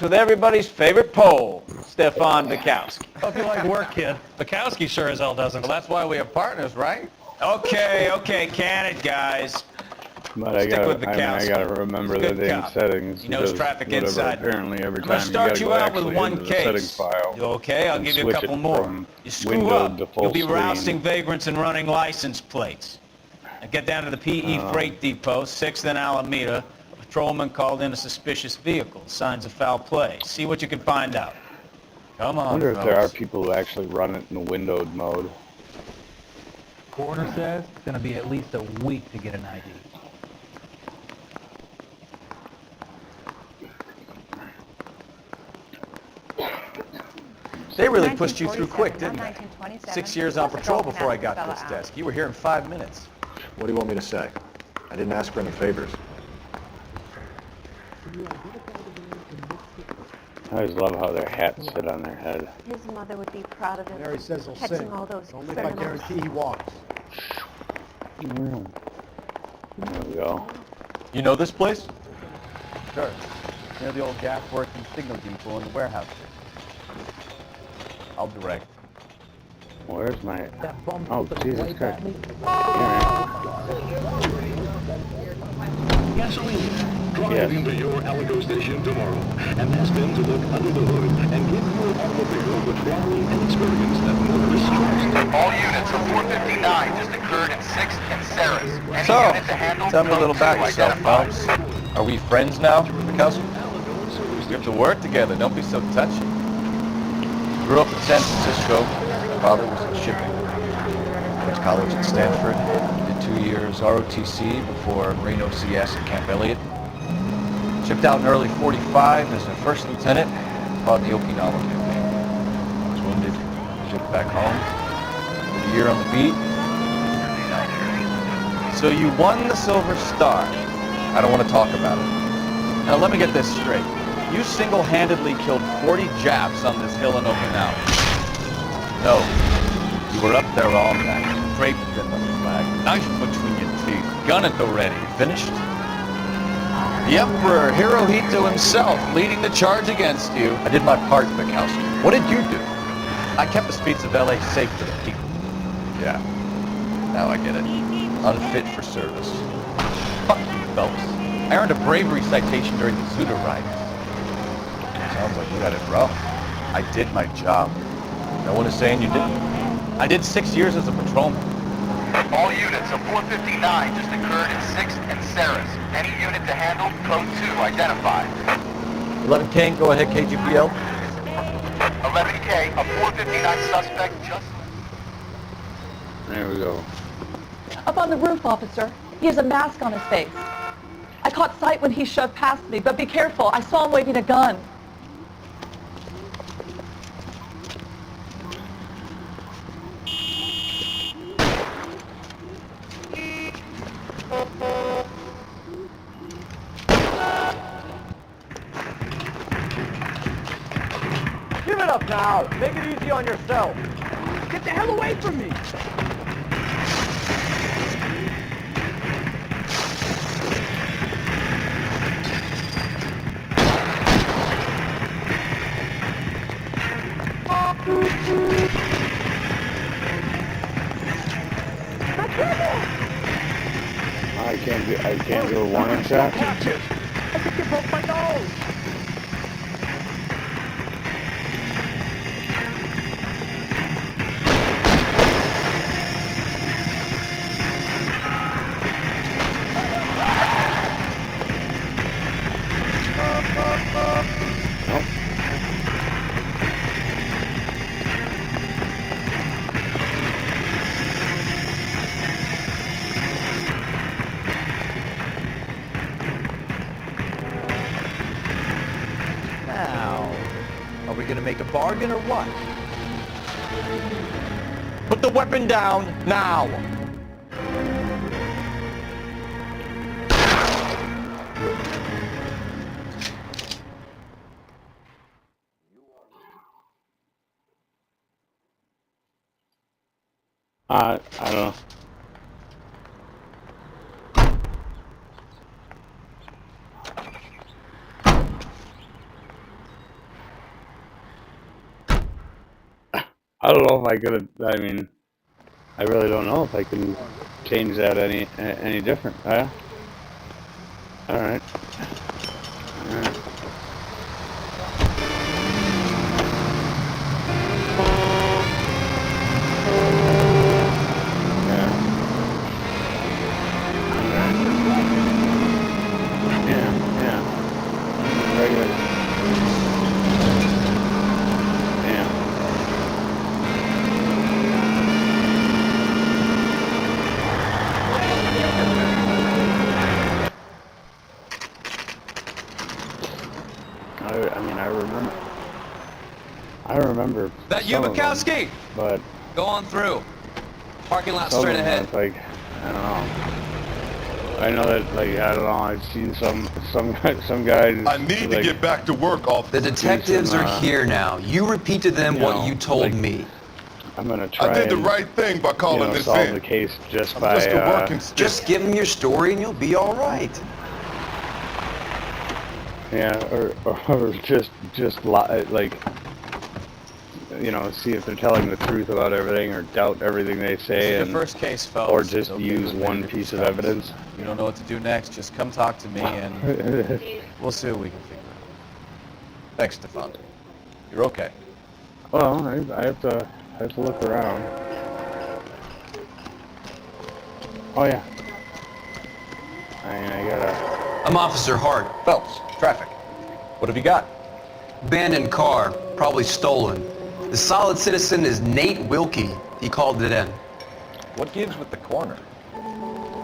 with everybody's favorite Pole, Stefan Bukowski. Hope you like work, kid. Bukowski sure as hell doesn't. Well, that's why we have partners, right? Okay, can it, guys. But I gotta remember the damn settings. He knows traffic inside. Apparently, every I'm gonna time start you you gotta out go with actually one into the case. settings file. You okay? I'll give you a couple more. You screw up, you'll be rousting vagrants and running license plates. Now get down to the PE Freight Depot, 6th and Alameda. A patrolman called in a suspicious vehicle. Signs of foul play. See what you can find out. Come on, I wonder if fellas. there are people who actually run it in the windowed mode. Coroner says it's going to be at least a week to get an ID. They really pushed you through quick, didn't they? 6 years on patrol before I got to this desk. You were here in 5 minutes. What do you want me to say? I didn't ask for any favors. I always love how their hats sit on their head. His mother would be proud of him. Mary says he'll catching sing. all those Only if I criminals. guarantee he walks. There we go. You know this place? Sure. Near the old gas works and signal depot and the warehouse. I'll direct. Where's my... That bum Oh, took a Jesus swipe Christ. at me. Gasoline. Drive Yes. into your Alico station tomorrow and ask them to look under the hood and give your automobile the quality and experience that motorists trust. All units of 459 just occurred in 6th and Sarah's. Any So, unit to handle, tell me a little about code yourself, 2 Phelps. identified. Are we friends now, Bukowski? We have to work together. Don't be so touchy. Grew up in San Francisco. My father was in shipping. Went to college at Stanford. Did 2 years ROTC before Marine OCS at Camp Elliott. Shipped out in early '45 as a first lieutenant. Fought in the Okinawa campaign. Was wounded. Shipped back home. Did a year on the beat. So you won the Silver Star. I don't want to talk about it. Now let me get this straight. You single-handedly killed 40 Japs on this hill in Okinawa. No. You were up there all night, draped in the flag, knife between your teeth, gun at the ready. Finished? The Emperor Hirohito himself leading the charge against you. I did my part, Bukowski. What did you do? I kept the streets of LA safe for the people. Yeah. Now I get it. Unfit for service. Fuck you, Phelps. I earned a bravery citation during the Zuda riots. Sounds like you had it rough. I did my job. No one is saying you didn't. I did 6 years as a patrolman. All units of 459 just occurred in 6th and Sarah's. Any unit to handle, code 2 identified. 11K, go ahead, KGPL. 11K, a 459 suspect just... There we go. Up on the roof, officer. He has a mask on his face. I caught sight when he shoved past me, but be careful. I saw him waving a gun. Give it up now. Make it easy on yourself. Get the hell away from me. I can't do a warning shot. Watch it. I think you broke my nose. Are we gonna make a bargain or what? Put the weapon down now! I don't know. I don't know if I could. I mean, I really don't know if I can change that any different. All right. All right. I remember. That you, Bukowski? But Go on through. Parking lot some straight of them, ahead. it's like, I don't know. I know that, like, I don't know. I've seen some guys. I need to get back to work, officer. The detectives are here now. You repeat to them what you told me. I'm gonna try. I did the right thing by calling this solve in. the case just I'm by. just a working stick. Just give them your story and you'll be all right. Yeah, or just lie, like, see if they're telling the truth about everything, or doubt everything they say, Your first case, fellas. or just Okay, use one piece of evidence. You don't know what to do next, just come talk to me and we'll see what we can figure out. Thanks, Stefan. You're okay. Well, I have to look around. Oh yeah. I gotta. I'm Officer Hart. Phelps, traffic. What have you got? Abandoned car, probably stolen. The solid citizen is Nate Wilkie. He called it in. What gives with the corner?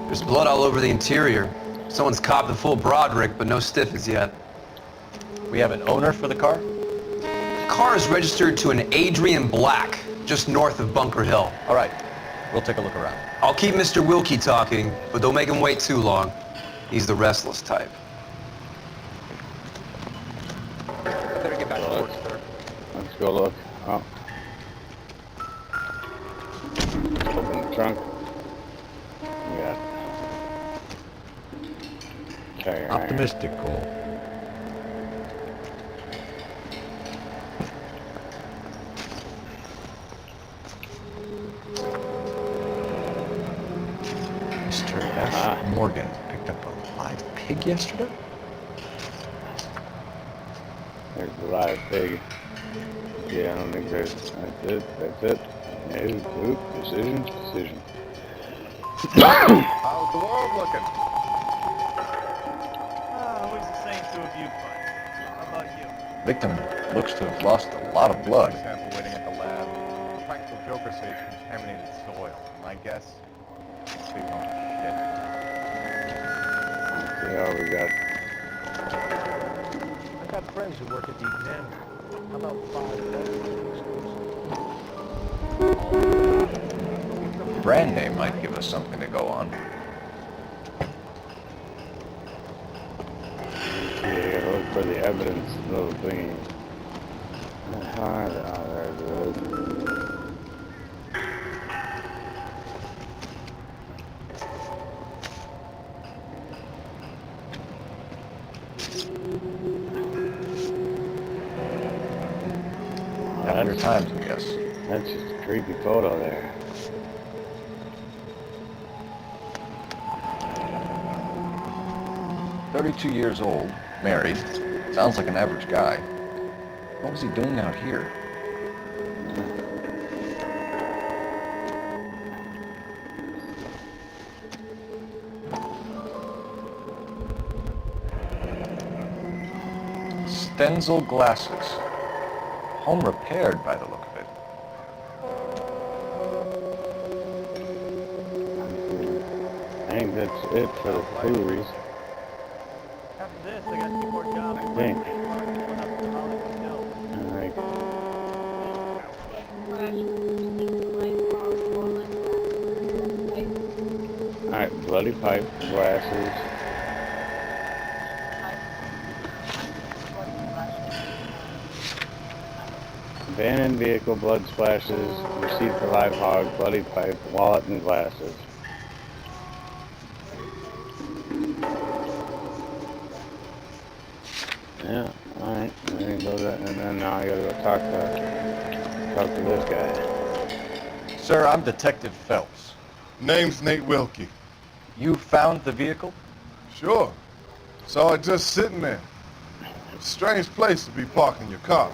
There's blood all over the interior. Someone's copped the full Broderick, but no stiffs yet. We have an owner for the car? The car is registered to an Adrian Black, just north of Bunker Hill. All right, we'll take a look around. I'll keep Mr. Wilkie talking, but don't make him wait too long. He's the restless type. Better get back to work, sir. Let's go look. Oh. Open the trunk. We got tire iron. Optimistic, Cole. Mr. F. Morgan picked up a live pig yesterday? There's a live pig. Yeah, I don't think that's it. That's it. No, decision. How's the world looking? Always the same to a viewfinder. How about you? Victim looks to have lost a lot of blood. Sample waiting at the lab. Practical joker says contaminated soil. My guess? Big lump of shit. Let's see how we got. I've got friends who work at the exam. How about 5 Brand name might give us something to go on. Yeah, you gotta look for the evidence, little thingy. There's it. After times, I guess. That's just a creepy photo there. "32 years old, married. Sounds like an average guy. What was he doing out here?" Stenzel glasses. Home repaired by the look of it. I think that's it for the clues. After this, I got 2 more jobs. I think. Alright, bloody pipe, glasses. Abandoned vehicle, blood splashes, receipt for live hog, bloody pipe, wallet, and glasses. Yeah, alright. And then now I gotta go talk talk to this guy. Sir, I'm Detective Phelps. Name's Nate Wilkie. You found the vehicle? Sure. Saw it just sitting there. Strange place to be parking your car.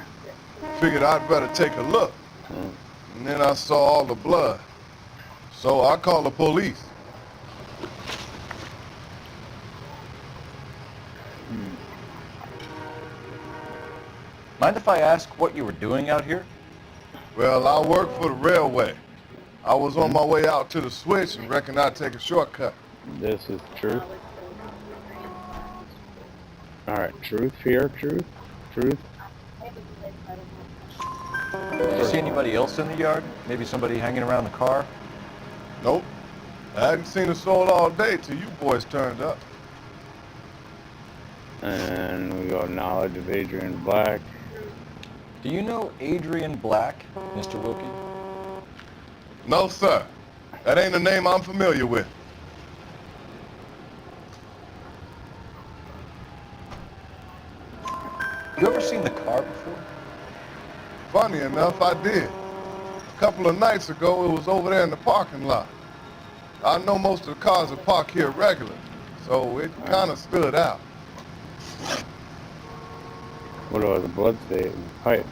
Figured I'd better take a look. And then I saw all the blood. So I called the police. Mind if I ask what you were doing out here? Well, I work for the railway. I was on my way out to the switch and reckoned I'd take a shortcut. This is truth. Alright, truth, fear, truth, truth. Did you see anybody else in the yard? Maybe somebody hanging around the car? Nope. I hadn't seen a soul all day till you boys turned up. And we got knowledge of Adrian Black. Do you know Adrian Black, Mr. Wilkie? No, sir. That ain't a name I'm familiar with. You ever seen the car before? Funny enough, I did. A couple of nights ago, it was over there in the parking lot. I know most of the cars are parked here regularly, so it kind of stood out. What was a blood stain pipe?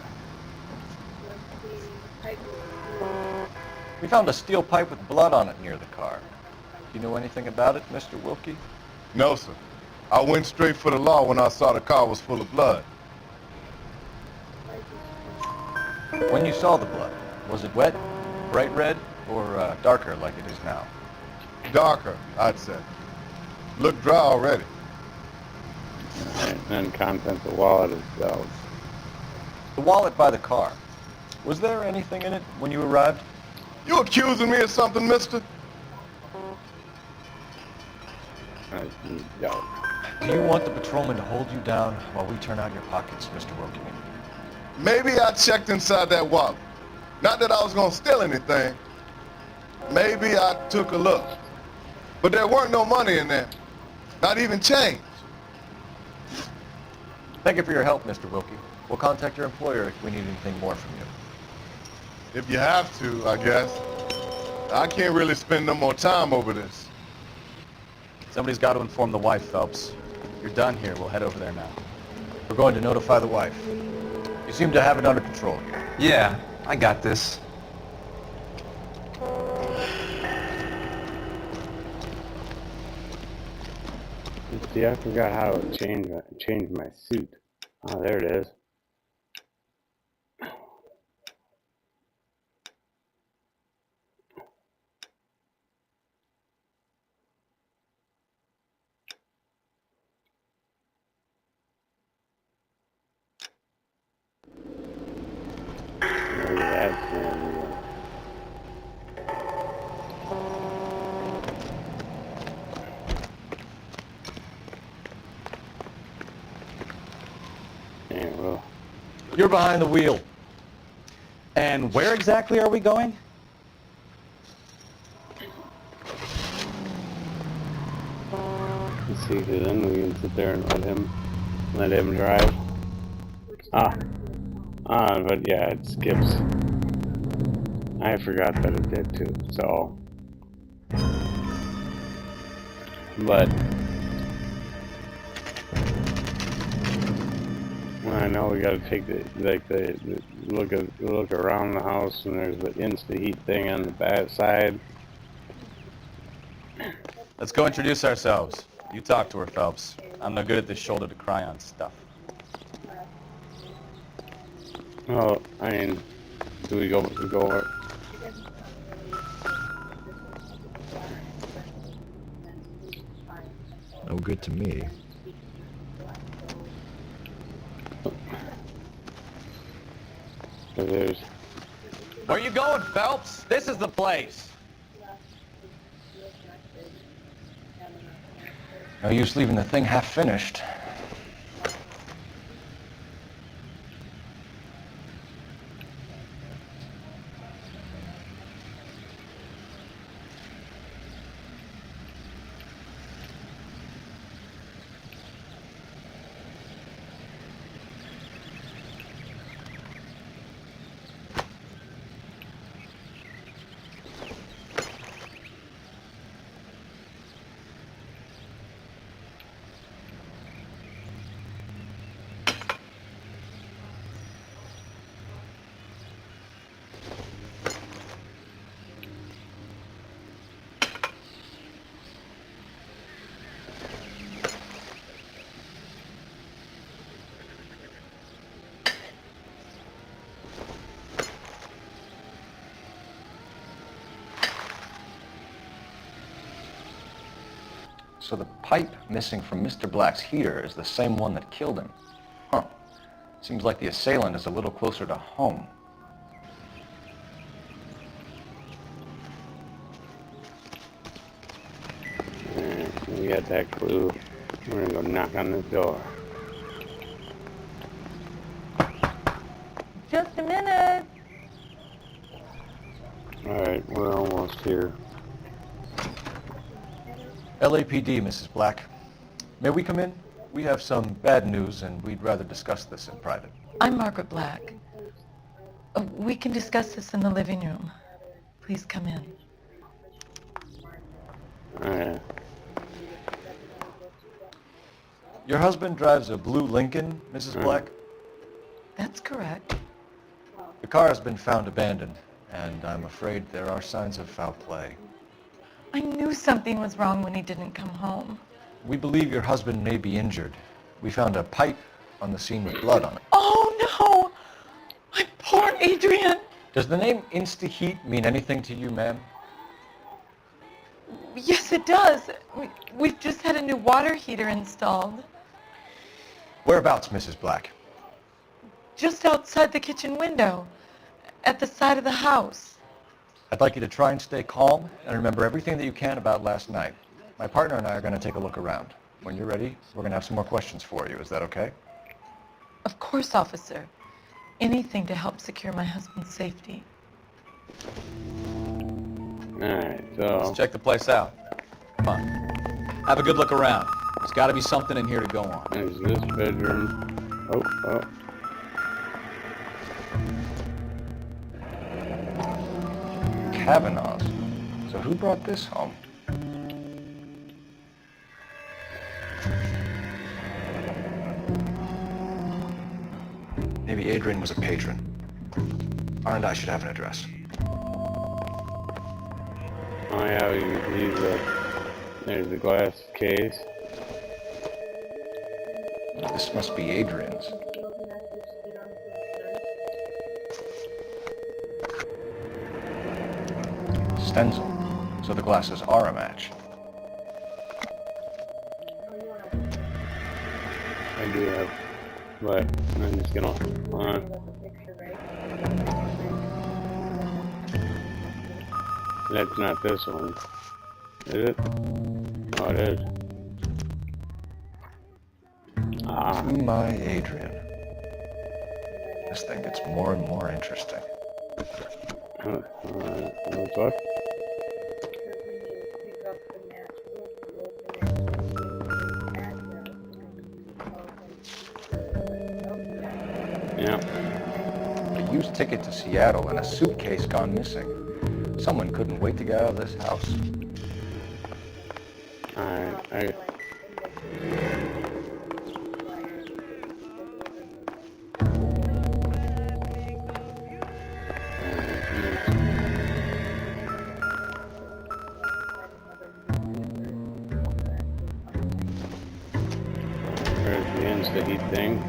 We found a steel pipe with blood on it near the car. Do you know anything about it, Mr. Wilkie? No, sir. I went straight for the law when I saw the car was full of blood. When you saw the blood, was it wet, bright red, or darker like it is now? Darker, I'd say. Looked dry already. And contents of the wallet itself. The wallet by the car. Was there anything in it when you arrived? You accusing me of something, mister? No. Do you want the patrolman to hold you down while we turn out your pockets, Mr. Wilkie? Maybe I checked inside that wallet. Not that I was gonna steal anything. Maybe I took a look. But there weren't no money in there. Not even change. Thank you for your help, Mr. Wilkie. We'll contact your employer if we need anything more from you. If you have to, I guess. I can't really spend no more time over this. Somebody's got to inform the wife, Phelps. You're done here. We'll head over there now. We're going to notify the wife. You seem to have it under control here. Yeah, I got this. See, I forgot how to change my suit. Oh, there it is. Maybe that's yeah, well. You're behind the wheel. And where exactly are we going? Let's see, because then we can sit there and let him drive. But yeah, it skips. I forgot that it did too, so. But I know we gotta take the look around the house, and there's the insta heat thing on the back side. Let's go introduce ourselves. You talk to her, Phelps. I'm no good at this shoulder to cry on stuff. Oh, I mean, do we go over? No good to me. There's. Where you going, Phelps? This is the place. No use leaving the thing half finished. So the pipe missing from Mr. Black's heater is the same one that killed him. Huh. Seems like the assailant is a little closer to home. Alright, we got that clue. We're gonna go knock on the door. Just a minute. Alright, we're almost here. LAPD, Mrs. Black. May we come in? We have some bad news and we'd rather discuss this in private. I'm Margaret Black. We can discuss this in the living room. Please come in. Alright. Your husband drives a blue Lincoln, Mrs. Black? That's correct. The car has been found abandoned, and I'm afraid there are signs of foul play. I knew something was wrong when he didn't come home. We believe your husband may be injured. We found a pipe on the scene with blood on it. Oh no! My poor Adrian! Does the name Insta-Heat mean anything to you, ma'am? Yes, it does. We've just had a new water heater installed. Whereabouts, Mrs. Black? Just outside the kitchen window, at the side of the house. I'd like you to try and stay calm and remember everything that you can about last night. My partner and I are going to take a look around. When you're ready, we're going to have some more questions for you. Is that okay? Of course, officer. Anything to help secure my husband's safety. Alright, so... Let's check the place out. Come on. Have a good look around. There's got to be something in here to go on. There's this bedroom. Oh. Kavanaugh's. So who brought this home? Maybe Adrian was a patron. And I should have an address. Oh yeah, there's the glass case. This must be Adrian's. Stencil. So the glasses are a match. I do have, but I'm just gonna, that's not this one. Is it? Oh, it is. Ah. To my Adrian. This thing gets more and more interesting. What? Yeah. A used ticket to Seattle and a suitcase gone missing. Someone couldn't wait to get out of this house. Alright, there's the Insta-Heat thing.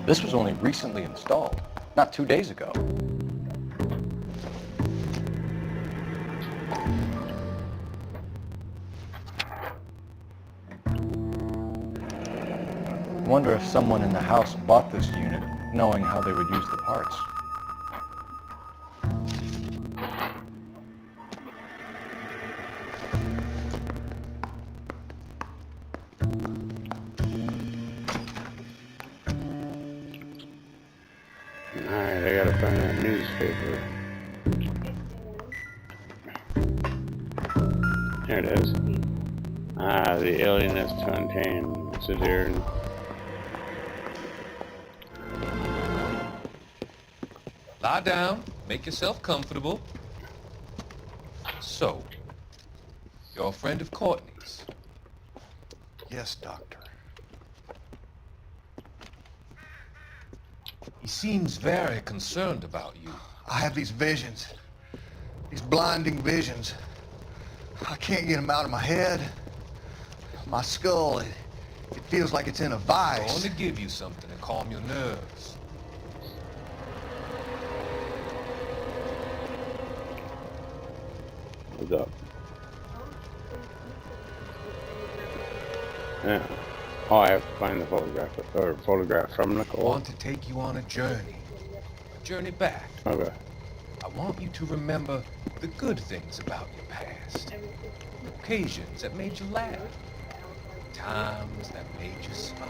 This was only recently installed, not 2 days ago. I wonder if someone in the house bought this unit, knowing how they would use the parts. Alright, I gotta find that newspaper. There it is. Ah, the alienness to untamed. It's a deer. Lie down, make yourself comfortable. So, you're a friend of Courtney's? Yes, Doctor. He seems very concerned about you. I have these visions. These blinding visions. I can't get them out of my head. My skull, it feels like it's in a I vice. want to give you something to calm your nerves. What's up? Yeah. Oh, I have to find the photograph from I Nicole. want to take you on a journey back. Okay. I want you to remember the good things about your past. Occasions that made you laugh. Times that made you smile.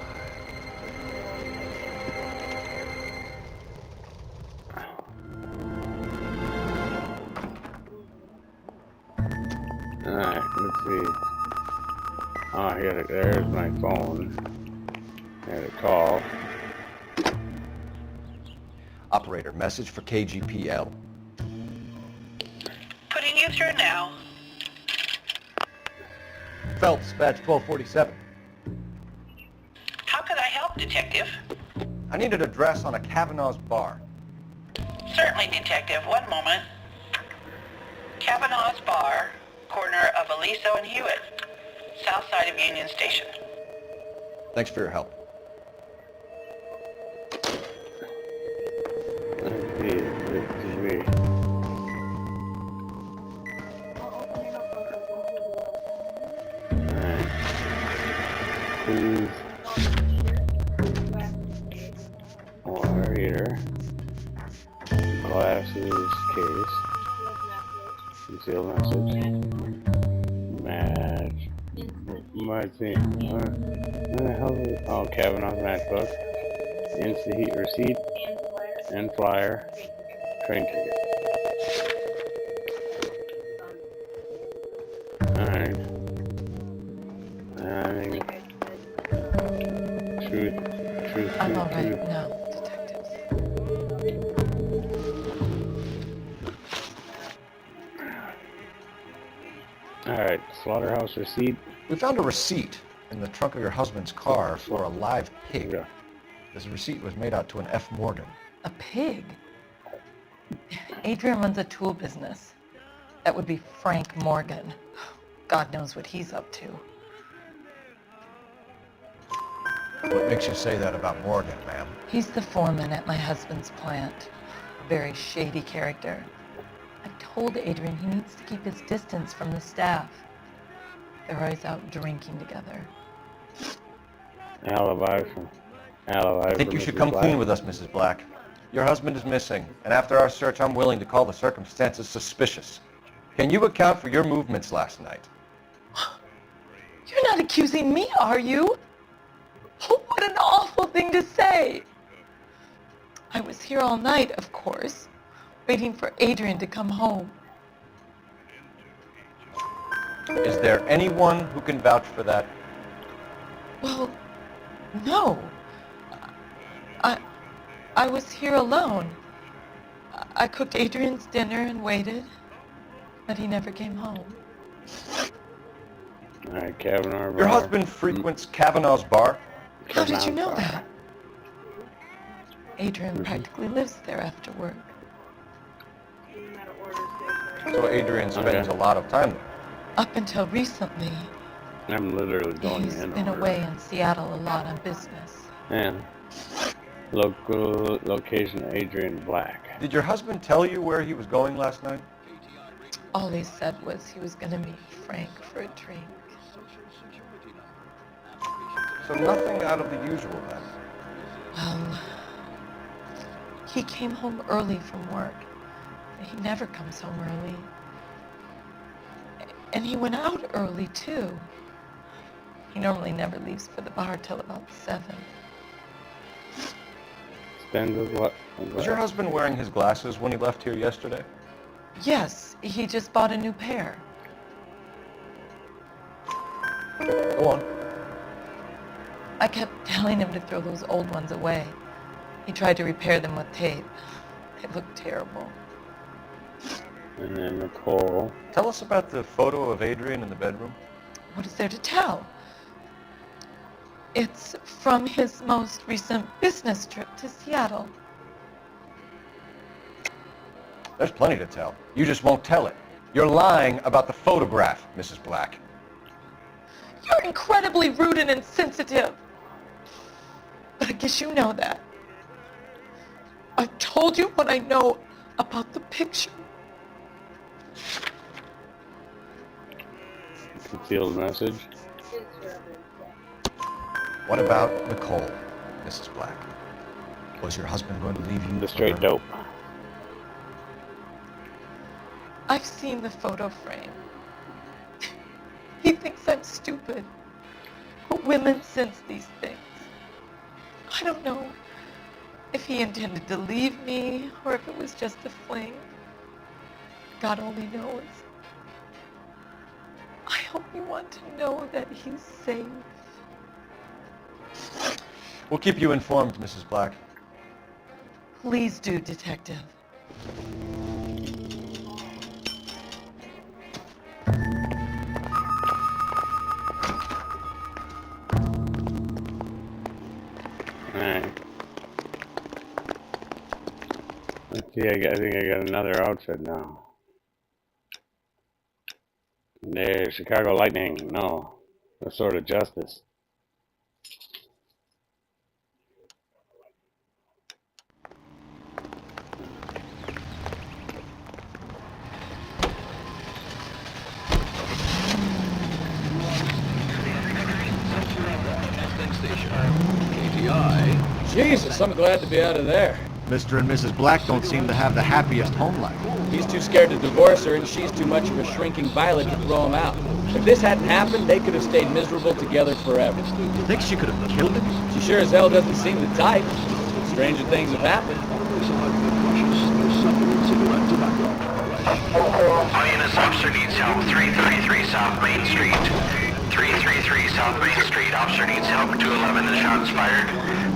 Alright, let's see. Oh, here, there's my phone. Here to call. Operator, message for KGPL. Putting you through now. Phelps, badge 1247. How could I help, Detective? I need an address on a Kavanaugh's bar. Certainly, Detective. One moment. Kavanaugh's Bar, corner of Aliso and Hewitt, south side of Union Station. Thanks for your help. Let's see. Alright. Please. Water heater. Glasses case. Conceal message. Match. Where the hell is it? Oh, Kavanaugh's matchbook. Instant heat receipt. And flyer. Train ticket. Alright. Truth. I'm all right now, detectives. Alright, slaughterhouse receipt. We found a receipt in the trunk of your husband's car for a live pig. Yeah. This receipt was made out to an F. Morgan. A pig? Adrian runs a tool business. That would be Frank Morgan. God knows what he's up to. What makes you say that about Morgan, ma'am? He's the foreman at my husband's plant. A very shady character. I told Adrian he needs to keep his distance from the staff. They're always out drinking together. Alibi. I think you should come clean with us, Mrs. Black. Your husband is missing, and after our search, I'm willing to call the circumstances suspicious. Can you account for your movements last night? You're not accusing me, are you? Oh, what an awful thing to say. I was here all night, of course, waiting for Adrian to come home. Is there anyone who can vouch for that? Well, no. I was here alone. I cooked Adrian's dinner and waited, but he never came home. Alright, Kavanaugh bar. Your husband frequents Kavanaugh's bar? How did you know that? Adrian practically lives there after work. So Adrian spends a lot of time there. Up until recently, I'm literally going he's in. been away in Seattle a lot on business. Yeah. Location Adrian Black. Did your husband tell you where he was going last night? All he said was he was going to meet Frank for a drink. So nothing out of the usual then? Well, he came home early from work. He never comes home early. And he went out early, too. He normally never leaves for the bar till about 7. Spend with what? Was your husband wearing his glasses when he left here yesterday? Yes, he just bought a new pair. Go on. I kept telling him to throw those old ones away. He tried to repair them with tape. They looked terrible. And then Nicole. Tell us about the photo of Adrian in the bedroom. What is there to tell? It's from his most recent business trip to Seattle. There's plenty to tell. You just won't tell it. You're lying about the photograph, Mrs. Black. You're incredibly rude and insensitive. But I guess you know that. I've told you what I know about the picture. Concealed message. What about Nicole, Mrs. Black? Was your husband going to leave you The for straight her? dope. I've seen the photo frame. He thinks I'm stupid. But women sense these things. I don't know if he intended to leave me or if it was just a fling. God only knows. I hope you want to know that he's safe. We'll keep you informed, Mrs. Black. Please do, Detective. Alright. Let's see, I think I got another outfit now. The Chicago Lightning, no. The Sword of Justice. Jesus, I'm glad to be out of there. Mr. and Mrs. Black don't seem to have the happiest home life. He's too scared to divorce her, and she's too much of a shrinking violet to throw him out. If this hadn't happened, they could have stayed miserable together forever. You think she could have killed him? She sure as hell doesn't seem the type. Stranger things have happened. All units, officer needs help. 333 South Main Street. 333 South Main Street. Officer needs help. 211 and shots fired.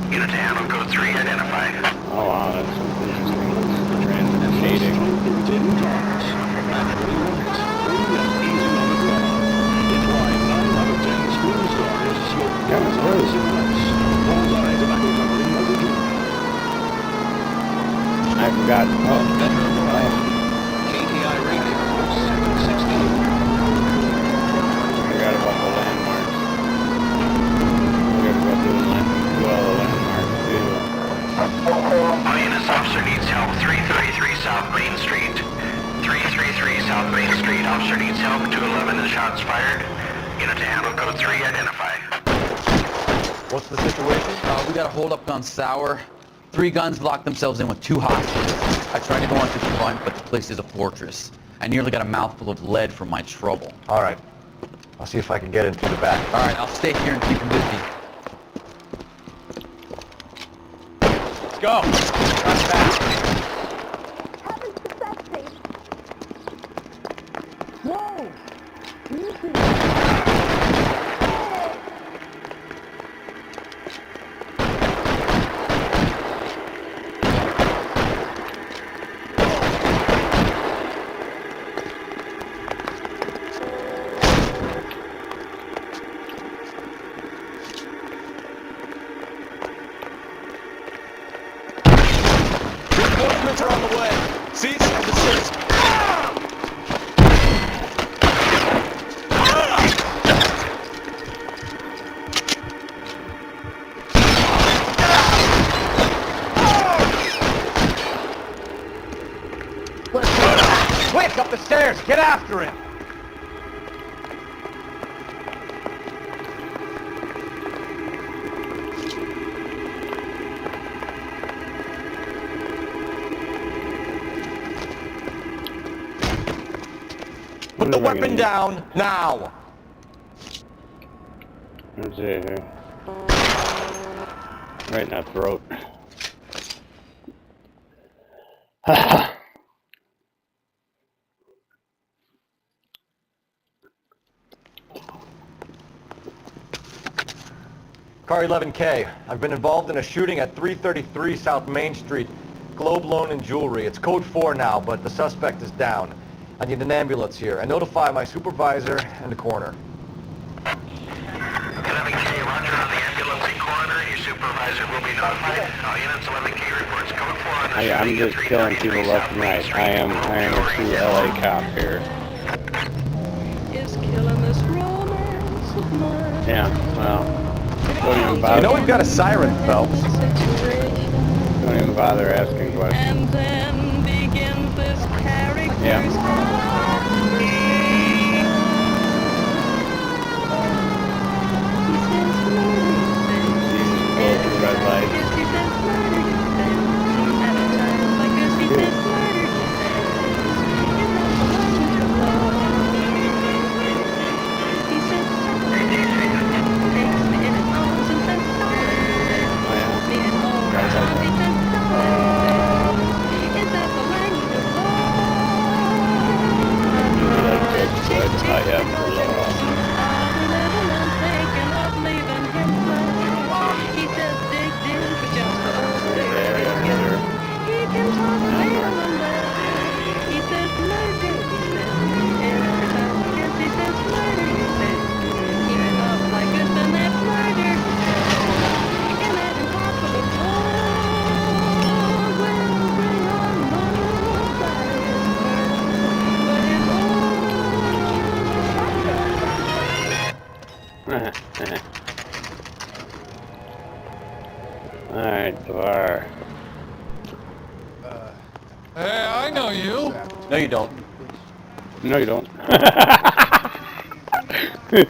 Unit to handle code 3 identified. Oh wow, that's interesting. Random shading. I forgot. KTI radio 716. Forgot about the landmarks. Forgot about do all the landmarks too. All units, officer needs help. 333 South Main Street. 333 South Main Street. Officer needs help. 211 and shots fired. Unit to handle code 3 identified. What's the situation? We got a holdup on Sour. 3 guns locked themselves in with 2 hostages. I tried to go on to front, but the place is a fortress. I nearly got a mouthful of lead from my trouble. All right. I'll see if I can get in through the back. All right, I'll stay here and keep him busy. Let's go. Cut back. Heavens to sexy. Whoa! Easy. Reinforcements are on the way. Cease and desist. Quick, up the stairs. Get after him. Put the weapon down, now! Let's see here. Right in that throat. Car 11K. I've been involved in a shooting at 333 South Main Street. Globe Loan and Jewelry. It's code 4 now, but the suspect is down. I need an ambulance here. I notify my supervisor and the coroner. 11K, roger on the ambulance and coroner. Your supervisor will be notified. All units, 11K reports code 4 on the I'm shooting at just killing people 333 left South and Main right. Street. I am a true LA cop here. Is killing this romance of mine. Yeah, well, don't even bother. You know we've got a siren, Phelps. Don't even bother asking questions. And then begins this character's Yeah. Alright, Noire. Hey, I know you. No, you don't. No, you don't. You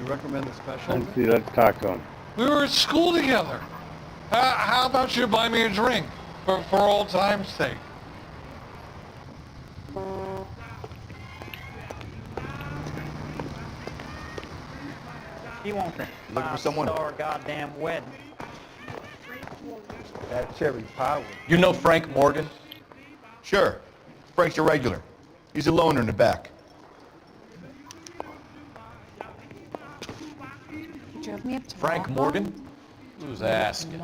recommend the special? Let's see, let's talk to him. We were at school together. How about you buy me a drink for old time's sake? He wants a Looking for someone? five-star goddamn wedding. That cherry pie. You know Frank Morgan? Sure. Frank's your regular. He's a loner in the back. Drove me up to Frank Morgan? Who's asking?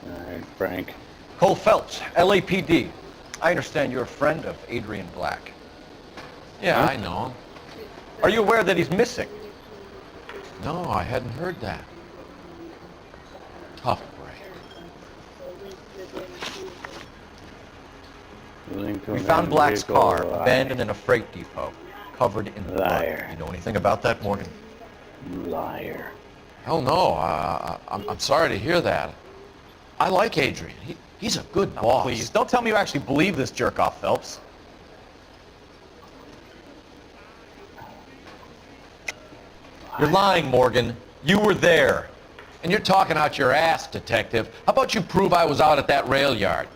Alright, Frank. Cole Phelps, LAPD. I understand you're a friend of Adrian Black. Yeah, Huh? I know him. Are you aware that he's missing? No, I hadn't heard that. Tough break. We found Black's car abandoned in a freight depot, covered in blood. You know anything about that, Morgan? Liar. Hell no. I'm sorry to hear that. I like Adrian. He's a good boss. Please, don't tell me you actually believe this jerk-off, Phelps. You're lying, Morgan. You were there. And you're talking out your ass, detective. How about you prove I was out at that rail yard?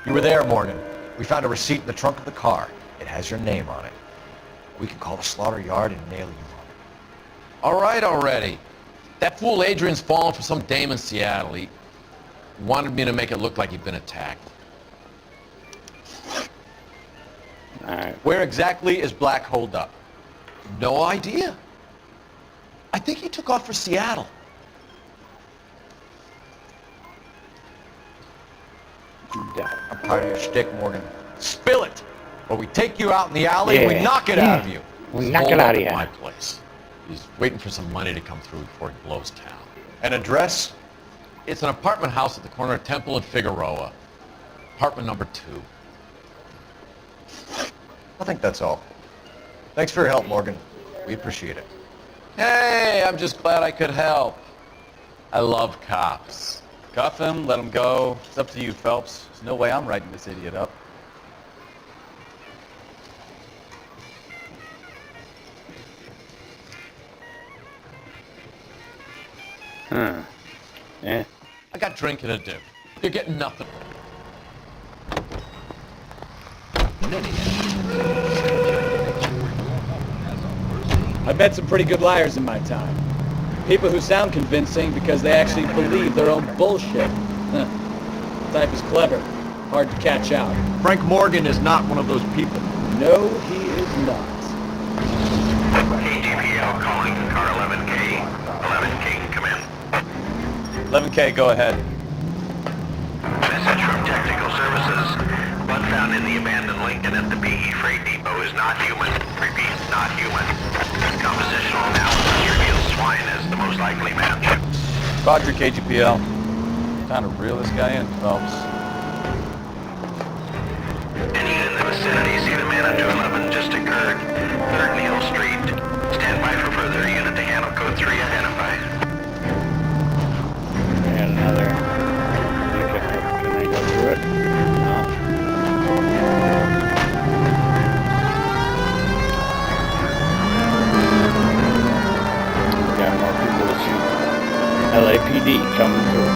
You were there, Morgan. We found a receipt in the trunk of the car. It has your name on it. We can call the slaughter yard and nail you on it. All right already. That fool Adrian's fallen for some dame in Seattle. He wanted me to make it look like he'd been attacked. Where exactly is Black holed up? No idea. I think he took off for Seattle. I'm proud of your shtick, Morgan. Spill it, or we take you out in the alley and we knock it out of you. We knock it out of you. My place. He's waiting for some money to come through before he blows town. An address? It's an apartment house at the corner of Temple and Figueroa. Apartment number 2. I think that's all. Thanks for your help, Morgan. We appreciate it. Hey, I'm just glad I could help. I love cops. Cuff him, let him go. It's up to you, Phelps. There's no way I'm writing this idiot up. Yeah. I got drinking to do. You're getting nothing. I met some pretty good liars in my time. People who sound convincing because they actually believe their own bullshit. Huh. The type is clever, hard to catch out. Frank Morgan is not one of those people. No, he is not. KGPL calling car 11K. 11K, come in. 11K, go ahead. Message from Technical Services. Blood found in the abandoned Lincoln at the PE Freight Depot is not human. Repeat, not human. Compositional analysis reveals swine as the most likely match. Roger, KGPL. Time to reel this guy in, Phelps. Any unit in the vicinity, see the man on 211 just occurred. 3rd Neal Street. Stand by for further unit to handle code 3 identified. And another. Can I go through it? No. We got more people to shoot. LAPD coming through.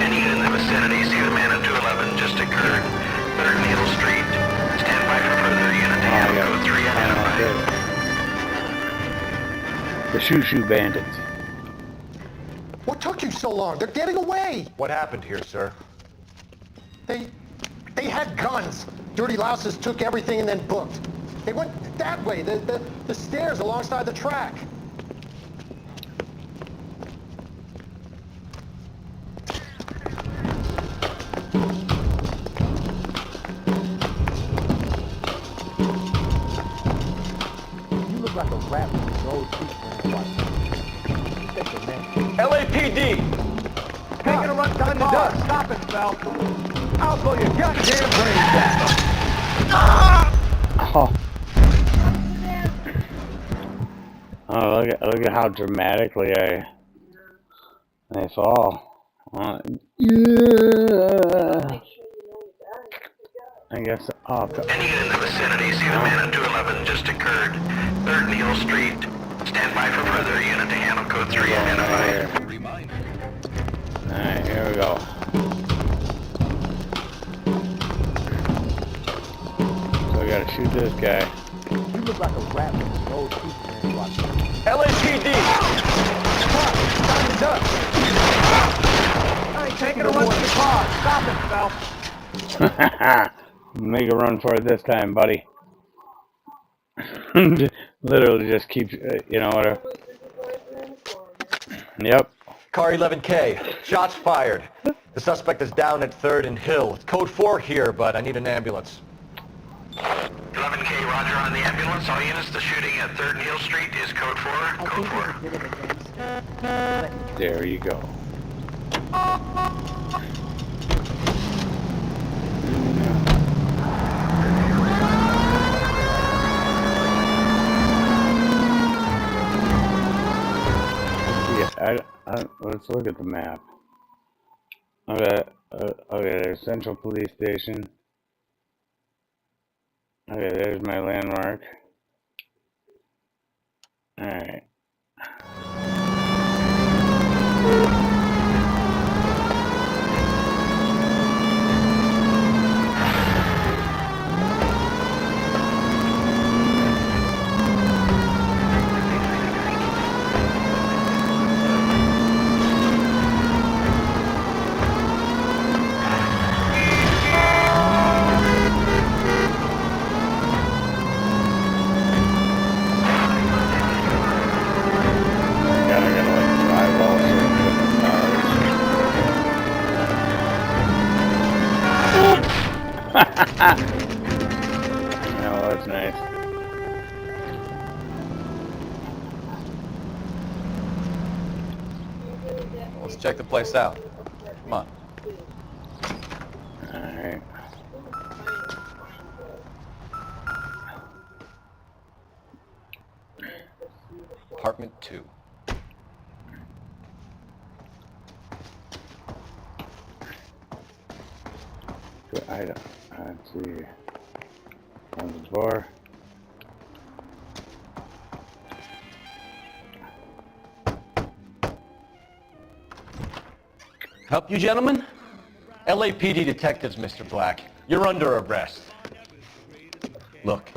Any unit in the vicinity, see the man on 211 just occurred. 3rd Neal Street. Stand by for further unit to handle code 3 identified. The Shoo Bandits. What took you so long? They're getting away. What happened here, sir? They had guns. Dirty louses took everything and then booked. They went that way, the stairs alongside the track. LAPD! Taking a run down the dust. Stop it, Phelps. I'll blow your goddamn brains out. Oh. Oh, look at how dramatically I fall. Yeah. I guess. Oh, Any unit in the vicinity, see the man on 211 just occurred. 3rd Neal Street. Stand by for further unit to handle code 3 identified. Alright, here we go. So we gotta shoot this guy. You look like a rat with an old Superman watching. LAPD! Time's up! I ain't taking a run to the car. Stop it, Phelps. Make a run for it this time, buddy. Literally just keep, you know, whatever. Yep. Car 11K, shots fired. The suspect is down at 3rd and Hill. It's code 4 here, but I need an ambulance. 11K, roger on the ambulance. All units, the shooting at 3rd Neal Street is code 4. Code 4. There you go. Let's look at the map. Okay, there's Central Police Station. Okay, there's my landmark. Alright. Oh, that's nice. Let's check the place out. Come on. Alright. Apartment 2. Good item. Let's see. On the door. Help you, gentlemen? LAPD detectives, Mr. Black. You're under arrest. Look,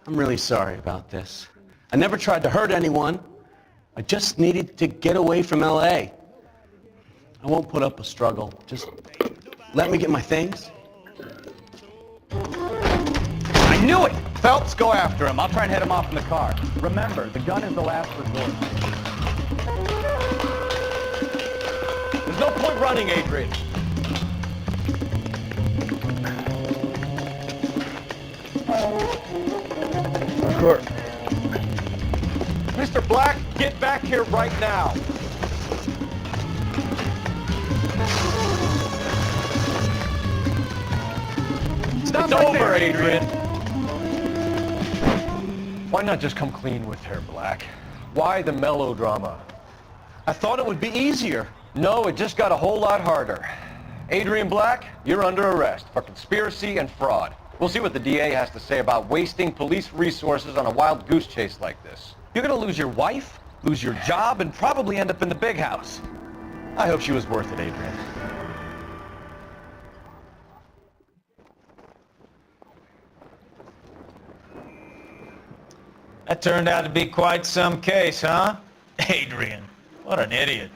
I'm really sorry about this. I never tried to hurt anyone. I just needed to get away from LA. I won't put up a struggle. Just let me get my things. I knew it! Phelps, go after him. I'll try and head him off in the car. Remember, the gun is the last resort. There's no point running, Adrian. Of course. Mr. Black, get back here right now. It's over, Adrian. Why not just come clean with her, Black? Why the melodrama? I thought it would be easier. No, it just got a whole lot harder. Adrian Black, you're under arrest for conspiracy and fraud. We'll see what the DA has to say about wasting police resources on a wild goose chase like this. You're gonna lose your wife, lose your job, and probably end up in the big house. I hope she was worth it, Adrian. That turned out to be quite some case, huh? Adrian, what an idiot.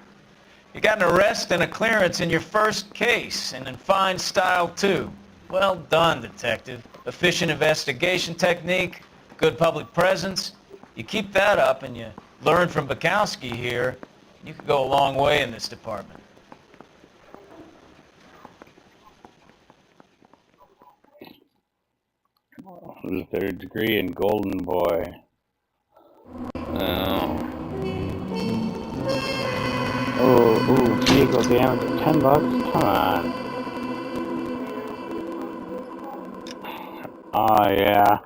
You got an arrest and a clearance in your first case, and in fine style, too. Well done, detective. Efficient investigation technique, good public presence. You keep that up and you learn from Bukowski here, you could go a long way in this department. The 3rd degree and Golden Boy. vehicle damage of $10? Come on. Oh yeah.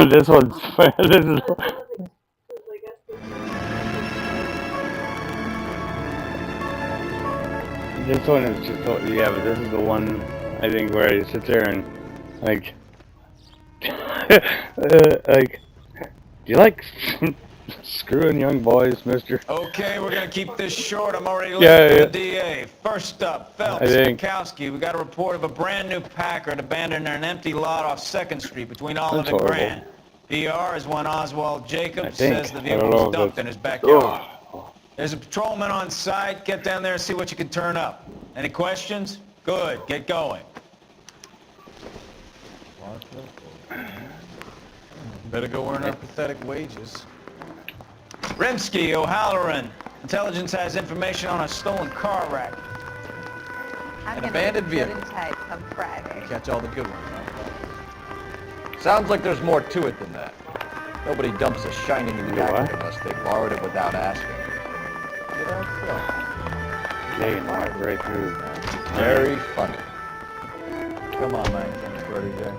This one's this is this one is just yeah, but this is the one I think where you sit there and like like, do you like screwing young boys, mister? Okay, we're gonna keep this short. I'm already late Yeah, for yeah. the DA. First up, Phelps, I think- Mikowski. We got a report of a brand new Packard abandoned in an empty lot off 2nd Street between Olive That's and horrible. Grand. PR is one Oswald I Jacobs think. says the I don't vehicle know was if dumped in it's- his backyard. Oh. There's a patrolman on site. Get down there and see what you can turn up. Any questions? Good. Get going. Better go earn our pathetic wages. Rimsky, O'Halloran. Intelligence has information on a stolen car wreck. I'm An gonna abandoned be good vehicle. and tight come Friday. Catch all the good ones. Sounds like there's more to it than that. Nobody dumps a shiny new Packard unless they borrowed it without asking. They can walk right through. Very funny. Come on, man. Brody J.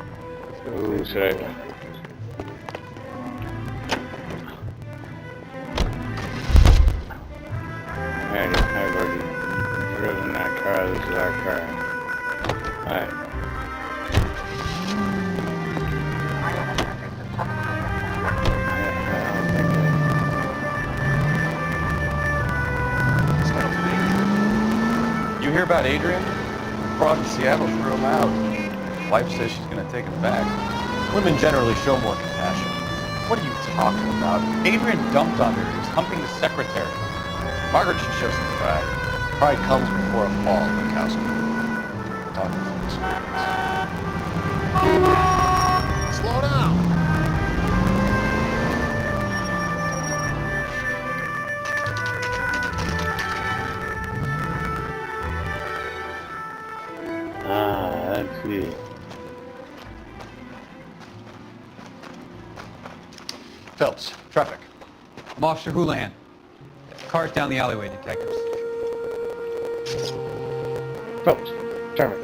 Ooh, shit. I've already driven that car. This is our car. Alright. You hear about Adrian? Frog in Seattle threw him out. Wife says she's gonna take him back. Women generally show more compassion. What are you talking about? Adrian dumped on her. He was humping the secretary. Margaret should show some pride. Pride comes before a fall, Mikowski. Talking from experience. Slow down. Let's see. Phelps, traffic. I'm Officer Houlihan. Cars down the alleyway, detectives. Phelps, traffic.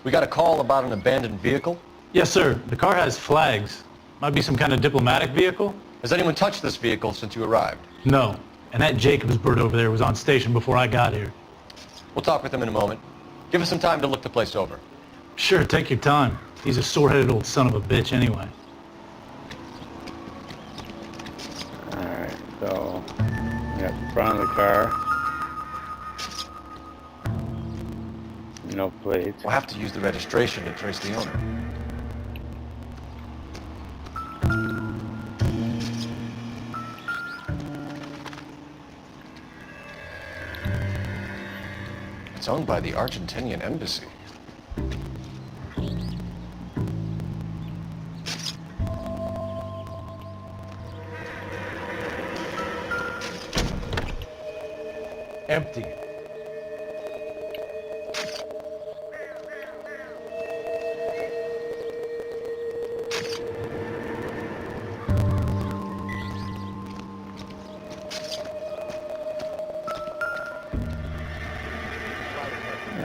We got a call about an abandoned vehicle. Yes, sir. The car has flags. Might be some kind of diplomatic vehicle? Has anyone touched this vehicle since you arrived? No. And that Jacobs bird over there was on station before I got here. We'll talk with him in a moment. Give us some time to look the place over. Sure, take your time. He's a sore-headed old son of a bitch anyway. Alright, so we got the front of the car. No plates. We'll have to use the registration to trace the owner. It's owned by the Argentinian embassy. Empty.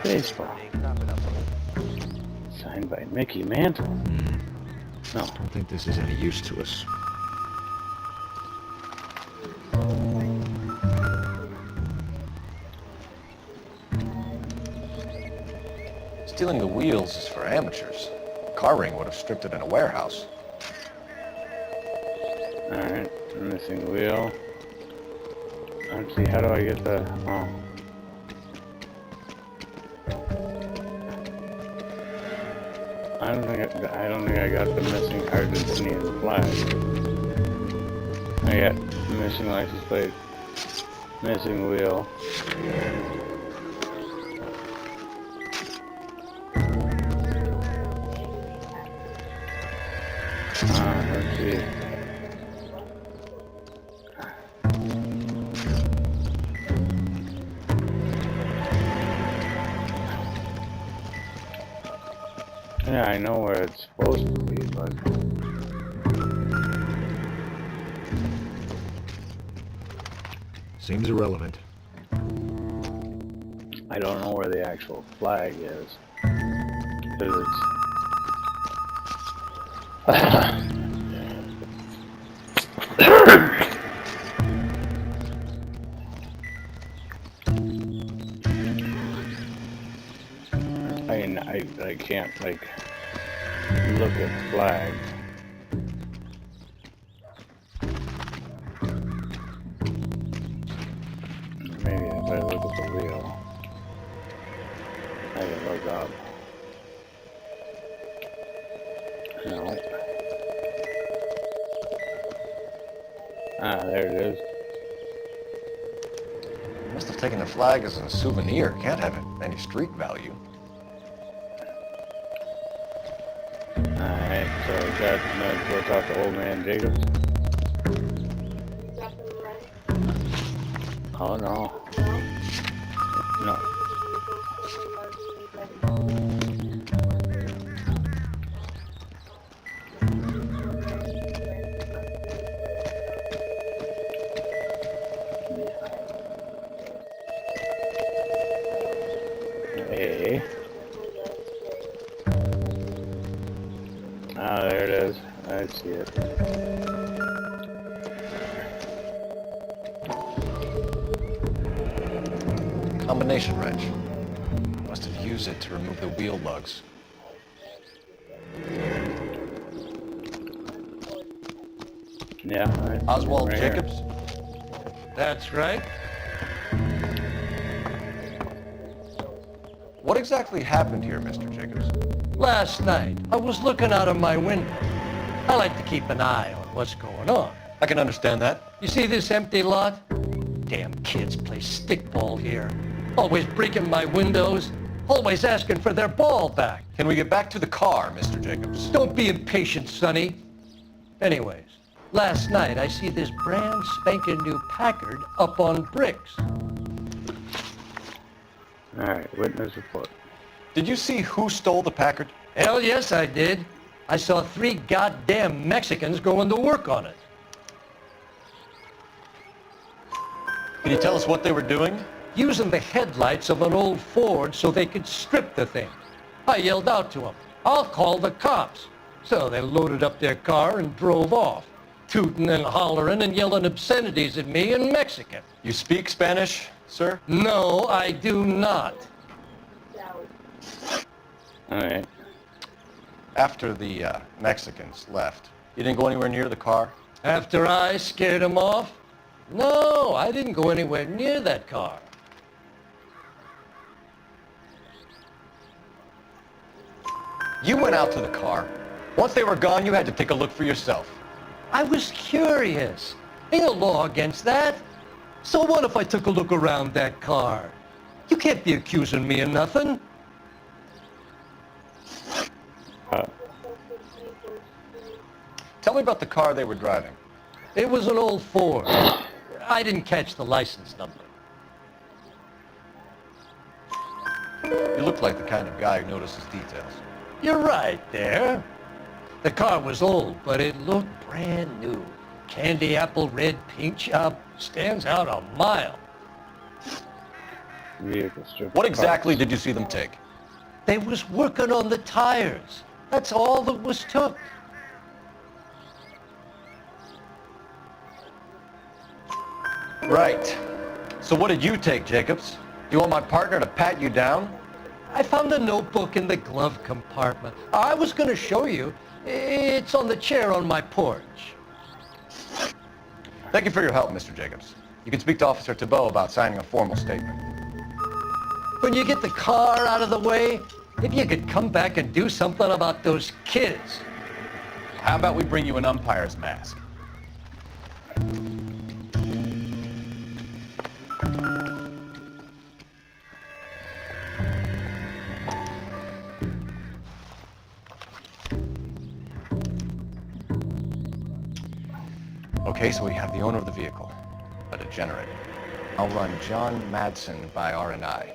Baseball. Signed by Mickey Mantle. No. I don't think this is any use to us. Stealing the wheels is for amateurs. Car ring would have stripped it in a warehouse. Alright, missing wheel. Let's see, how do I get the... Oh. I don't think I got the missing Argentinian flag. I got missing license plate, missing wheel. Let's see. Yeah, I know where it's supposed to be, but... Seems irrelevant. I don't know where the actual flag is. Because I can't, like, look at flags. Maybe if I look at the wheel, I can look up. No. Ah, there it is. Must have taken the flag as a souvenir. Can't have any street value. Alright, so let's go talk to old man Jacobs. Oh no. No. Hey. Ah, there it is. I see it. Combination wrench. Must have used it to remove the wheel lugs. Yeah. Oswald right Jacobs? Here. That's right. What exactly happened here, Mr. Jacobs? Last night, I was looking out of my window. I like to keep an eye on what's going on. I can understand that. You see this empty lot? Damn kids play stickball here. Always breaking my windows. Always asking for their ball back. Can we get back to the car, Mr. Jacobs? Don't be impatient, Sonny. Anyways, last night I see this brand spanking new Packard up on bricks. Alright, witness report. Did you see who stole the Packard? Hell yes, I did. I saw 3 goddamn Mexicans going to work on it. Can you tell us what they were doing? Using the headlights of an old Ford so they could strip the thing. I yelled out to them, "I'll call the cops." So they loaded up their car and drove off, tooting and hollering and yelling obscenities at me in Mexican. You speak Spanish, sir? No, I do not. Alright. After the Mexicans left, you didn't go anywhere near the car? After I scared them off? No, I didn't go anywhere near that car. You went out to the car. Once they were gone, you had to take a look for yourself. I was curious. Ain't no law against that. So what if I took a look around that car? You can't be accusing me of nothing. Tell me about the car they were driving. It was an old Ford. I didn't catch the license number. You look like the kind of guy who notices details. You're right there. The car was old, but it looked brand new. Candy apple red paint job stands out a mile. What exactly did you see them take? They was working on the tires. That's all that was took. Right. So what did you take, Jacobs? Do you want my partner to pat you down? I found a notebook in the glove compartment. I was going to show you. It's on the chair on my porch. Thank you for your help, Mr. Jacobs. You can speak to Officer Thibault about signing a formal statement. When you get the car out of the way, if you could come back and do something about those kids. How about we bring you an umpire's mask? Okay, so we have the owner of the vehicle, a degenerate. I'll run John Madsen by R&I.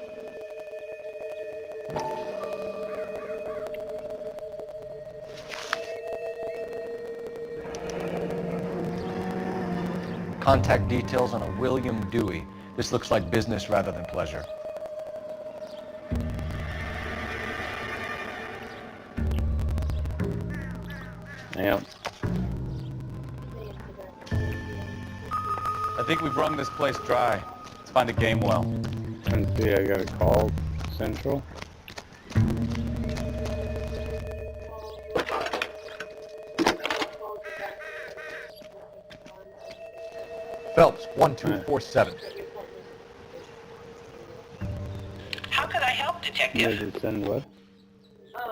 Contact details on a William Dewey. This looks like business rather than pleasure. Yep. I think we've wrung this place dry. Let's find a game well. Let's see, I got a call Central. Phelps, 1247. How could I help, Detective? Did it send what?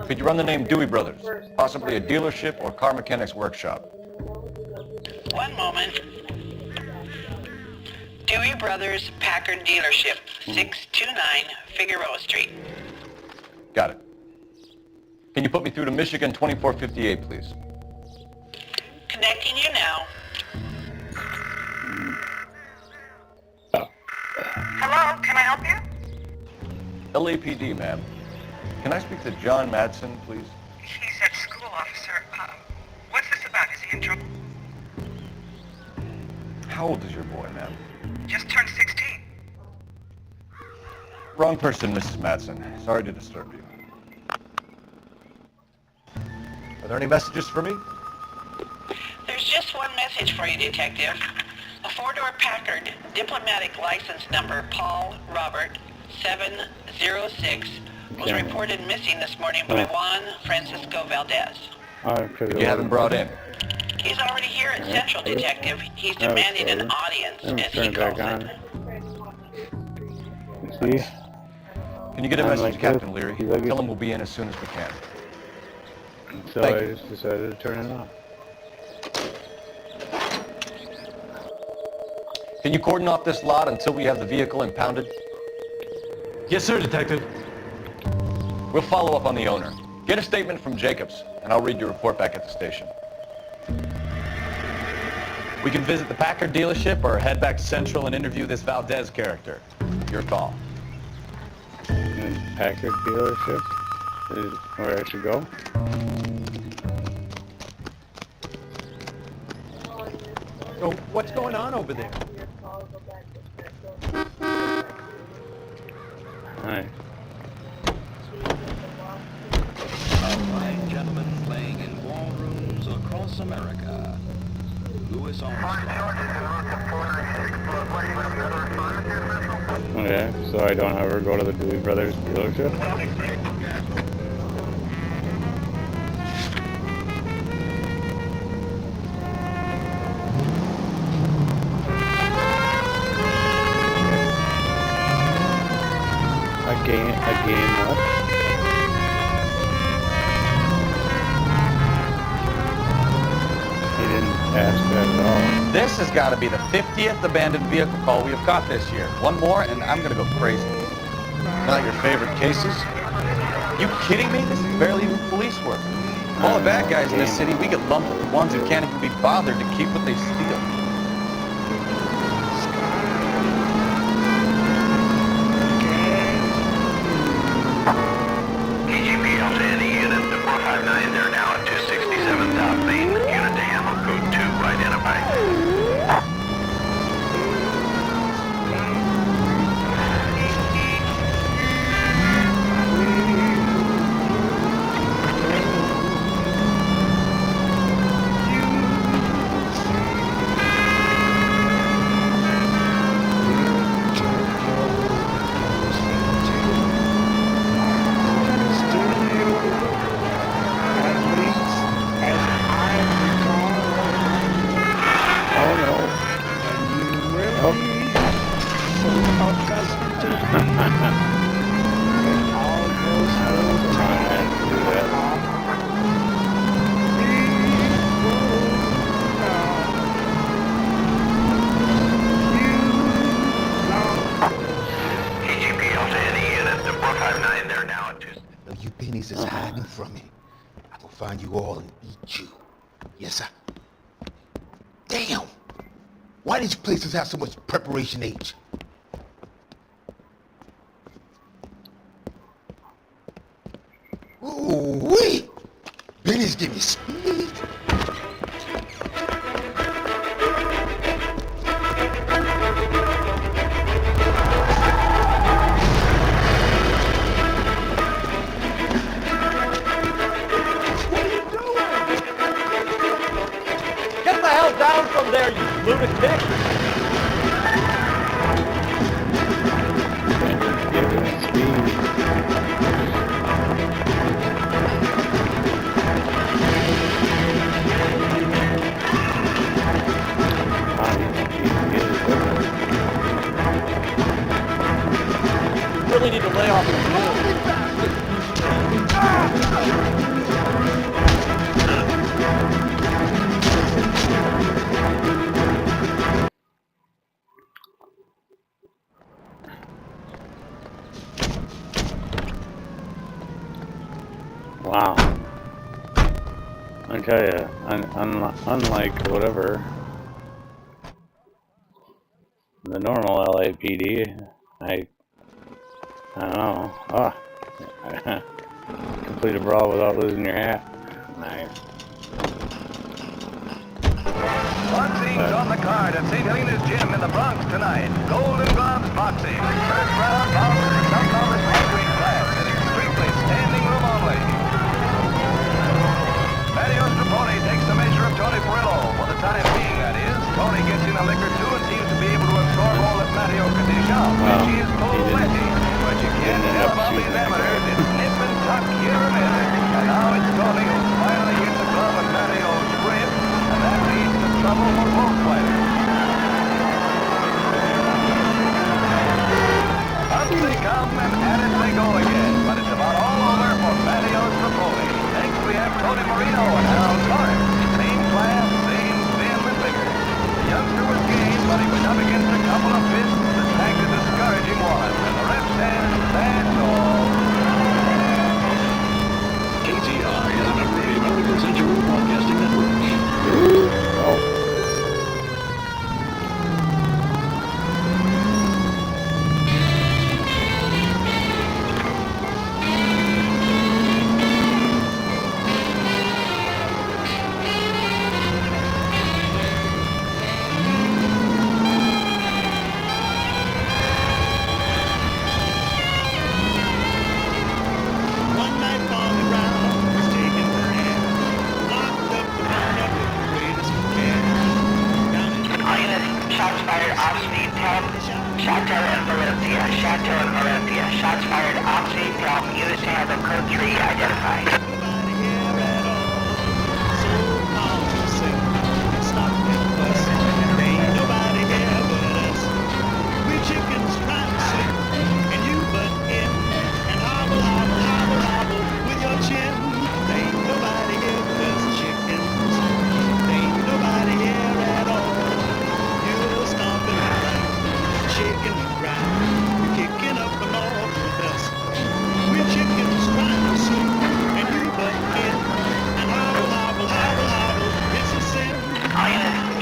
Could you run the name Dewey Brothers? Possibly a dealership or car mechanics workshop. One moment. Dewey Brothers Packard Dealership, 629 Figueroa Street. Got it. Can you put me through to Michigan 2458, please? Connecting you now. Hello, can I help you? LAPD, ma'am. Can I speak to John Madsen, please? He's at school, officer. What's this about? Is he in trouble? How old is your boy, ma'am? Just turned 16. Wrong person, Mrs. Madsen. Sorry to disturb you. Are there any messages for me? There's just one message for you, Detective. A four-door Packard, diplomatic license number Paul Robert 706, was reported missing this morning by Juan Francisco Valdez. You have him brought in. He's already here at Central, Detective. He's demanding an audience, as he calls it. See? Can you get a I'm message like to Captain this. Leary? He's like Tell this. him we'll be in as soon as we can. So Thank I you. just decided to turn it off. Can you cordon off this lot until we have the vehicle impounded? Yes, sir, Detective. We'll follow up on the owner. Get a statement from Jacobs, and I'll read your report back at the station. We can visit the Packard dealership or head back to Central and interview this Valdez character. Your call. Packard dealership is where I should go. So what's going on over there? Hi. Alright, gentlemen, playing in ballrooms across America. Louis Armstrong. Okay, so I don't ever go to the Dewey Brothers dealership? A game what? He didn't ask that at all. This has got to be the 50th abandoned vehicle call we have caught this year. One more and I'm going to go crazy. Not your favorite cases? You kidding me? This is barely even police work. All the bad guys in this city, we get lumped with the ones who can't even be bothered to keep what they steal. KGP Alpha any unit to 459, they're now at 267 South Main. Unit to handle code 2 identified. KGP Alpha any unit to 459, they're now at 2. No, you pennies is hiding from me. I will find you all and eat you. Yes, sir. Damn! Why these places have so much preparation H? Ooh-wee! Benny's give me speed. Wow. I tell you, unlike whatever the normal LAPD, I don't know. Oh, complete a brawl without losing your hat. Nice. Boxing's on the card at St. Helena's Gym in the Bronx tonight. Golden Gloves Boxing. First round bout in the South Office lightweight class and strictly standing room only. Mario Strapone takes the measure of Tony Perillo. For the time being, that is. Tony gets in a lick or two and seems to be able to absorb all that Mario can dish out. Well, He is full plenty. But you can't tell about these amateurs. It's nip and tuck here and there. And now it's Tony who finally gets a glove on Mario's rib. And that leads to trouble for both fighters. Up they come and at it they go again. But it's about all over for Mario Strapone. Next we have Tony Marino and Harold Clark. Same class, same spin and vigor. The youngster was game, but he was up against a couple of fists that packed a discouraging one. And the ref says, that's all. KTI is a member of the American Century Broadcasting Network. Oh. Shots fired off speed from Chateau and Valencia. Chateau and Valencia. Shots fired off speed from unit to have code 3 identified.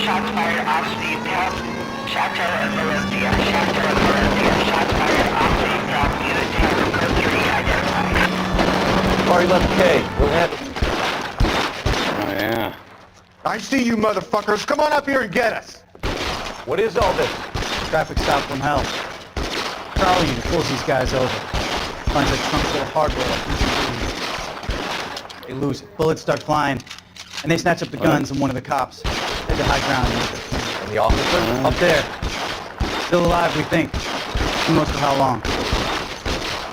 Shots fired off speed from Chateau and Valencia. Chateau and Valencia. Shots fired off speed from unit to have code 3 identified. Party left K. We'll handle. Oh, yeah. I see you motherfuckers. Come on up here and get us. What is all this? Traffic stop from hell. Charlie unit pulls these guys over. Finds a trunk full of hardware like they lose it. Bullets start flying, and they snatch up the guns and one of the cops. Head to high ground. And the officer? Up there. Still alive, we think. Who knows for how long.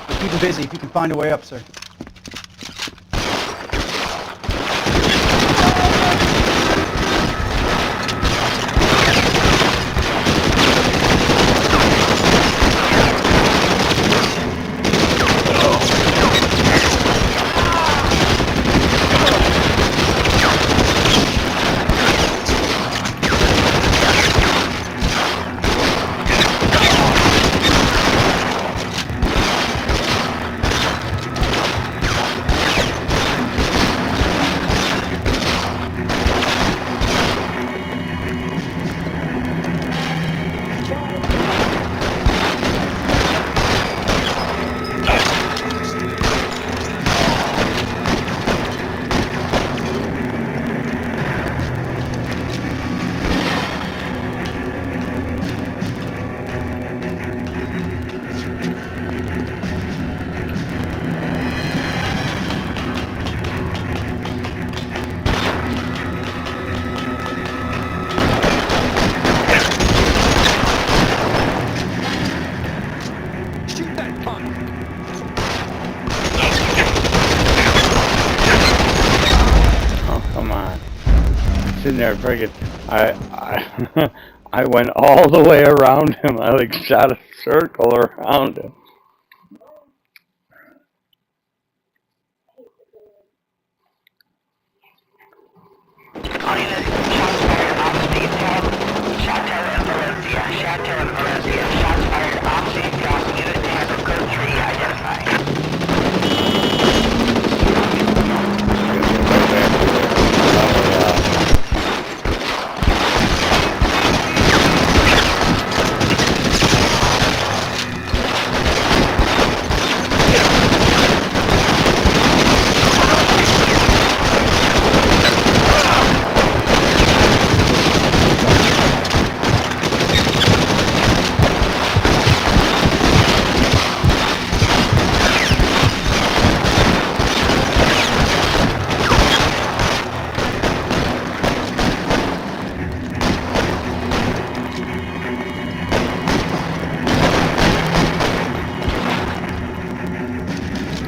We'll keep him busy if you can find a way up, sir. Sitting there friggin' I went all the way around him. I like shot a circle around him.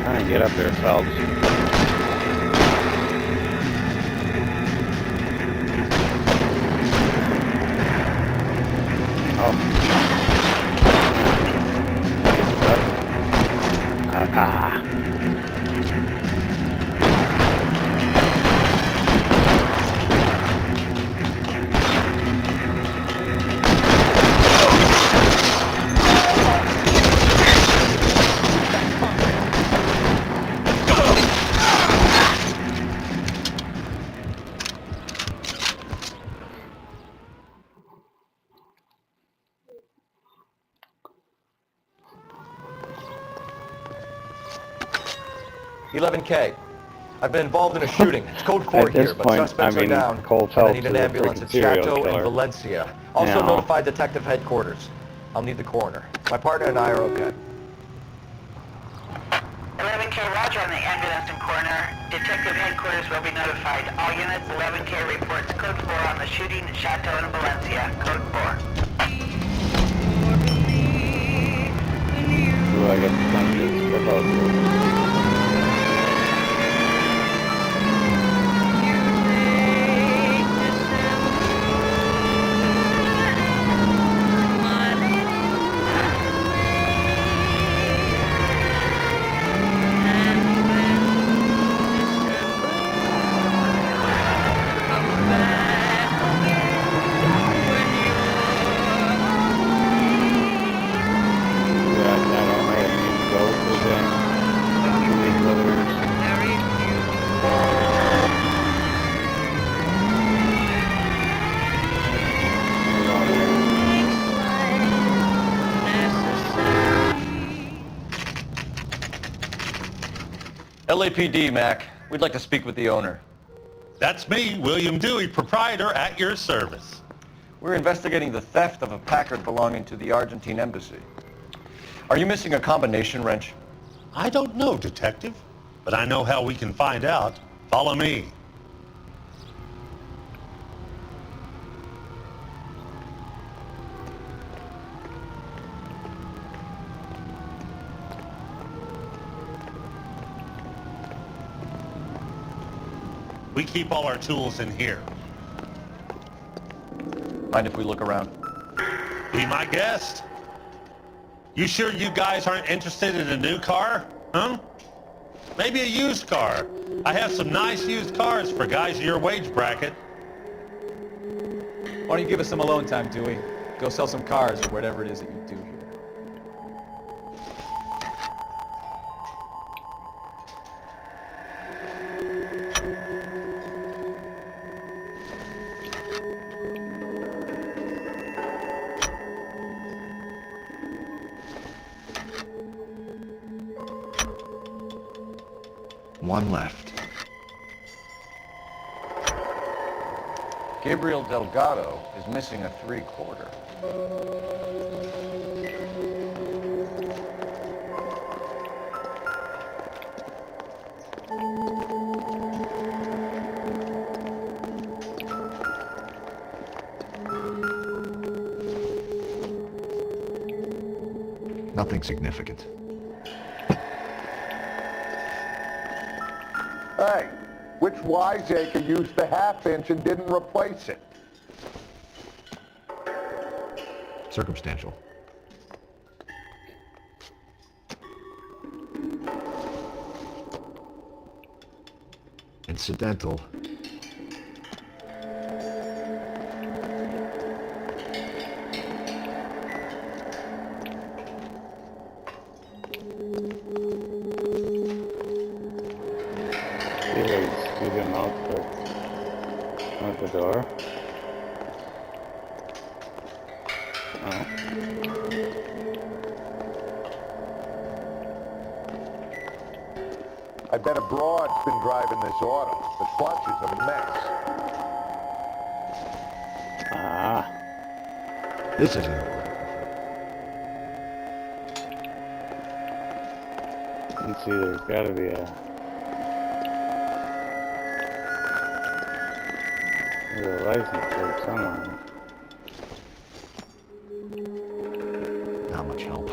Trying to get up there, Phelps. $11K. I've been involved in a shooting. It's code 4 At this here, but point, suspects I mean, are down. Cole And I Phelps need is an a ambulance freaking at serial Chateau and killer. Valencia. Also Now. notify detective headquarters. I'll need the coroner. My partner and I are okay. 11K, roger on the ambulance and coroner. Detective headquarters will be notified. All units, 11K reports code 4 on the shooting at Chateau and Valencia. Code 4. Ooh, I got the plane to strip out here. LAPD, Mac. We'd like to speak with the owner. That's me, William Dewey, proprietor, at your service. We're investigating the theft of a Packard belonging to the Argentine embassy. Are you missing a combination wrench? I don't know, Detective, but I know how we can find out. Follow me. We keep all our tools in here. Mind if we look around? Be my guest. You sure you guys aren't interested in a new car? Huh? Maybe a used car. I have some nice used cars for guys in your wage bracket. Why don't you give us some alone time, Dewey? Go sell some cars or whatever it is that you do here. One left. Gabriel Delgado is missing a 3/4. Nothing significant. Hey, which wiseacre used the half-inch and didn't replace it? Circumstantial. Incidental. Scoot him out the door. Oh. I bet a broad's been driving this auto. The clutch is a mess. Ah. This isn't over. Let's see, there's gotta be a license plate somewhere. Not much help.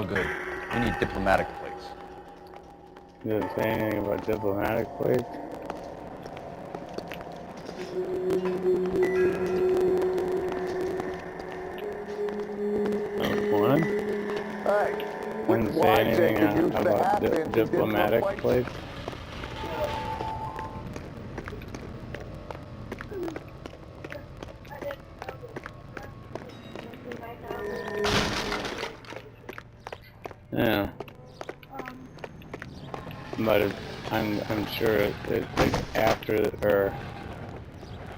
no good. We need diplomatic plates. Does it say anything about diplomatic plates? One? Hey, Doesn't say anything about diplomatic plates? Yeah. But I'm sure it's like after, or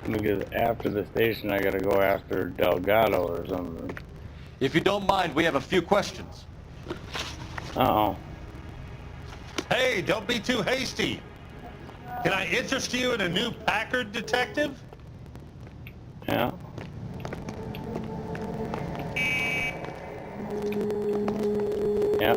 because after the station I gotta go after Delgado or something. If you don't mind, we have a few questions. Uh-oh. Hey, don't be too hasty. Can I interest you in a new Packard detective? Yeah. Yeah.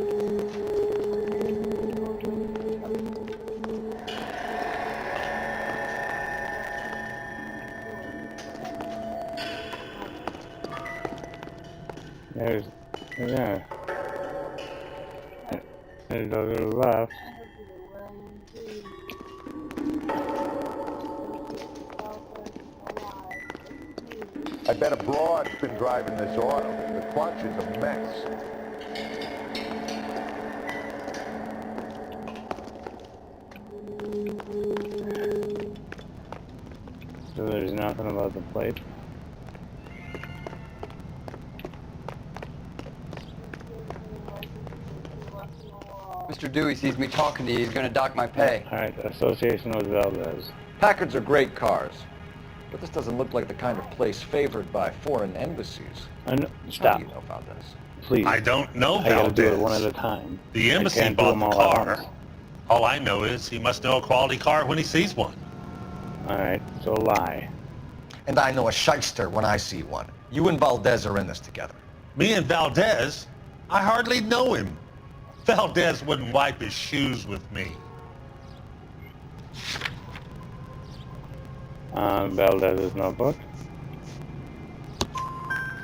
Yeah. There's a little left. I bet a broad's been driving this auto. The clutch is a mess. So there's nothing about the plate. Mr. Dewey sees me talking to you. He's going to dock my pay. All right, association with Valdez. Packards are great cars, but this doesn't look like the kind of place favored by foreign embassies. Stop. How do you know Valdez? Please. I don't know I gotta do it Valdez. one at a time. The I embassy can't do bought them the all at car. once. All I know is he must know a quality car when he sees one. All right, so lie. And I know a shyster when I see one. You and Valdez are in this together. Me and Valdez? I hardly know him. Valdez wouldn't wipe his shoes with me. Valdez's notebook.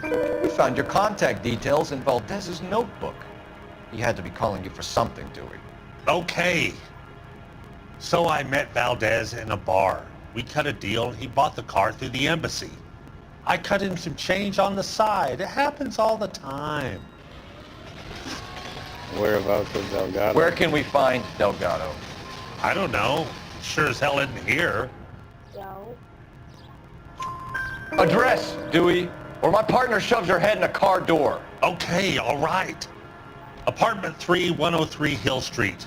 We found your contact details in Valdez's notebook. He had to be calling you for something, Dewey. Okay. So I met Valdez in a bar. We cut a deal and he bought the car through the embassy. I cut him some change on the side. It happens all the time. Whereabouts is Delgado? Where can we find Delgado? I don't know. Sure as hell isn't here. Address, Dewey, or my partner shoves her head in a car door. Okay, all right. Apartment 3, 103 Hill Street.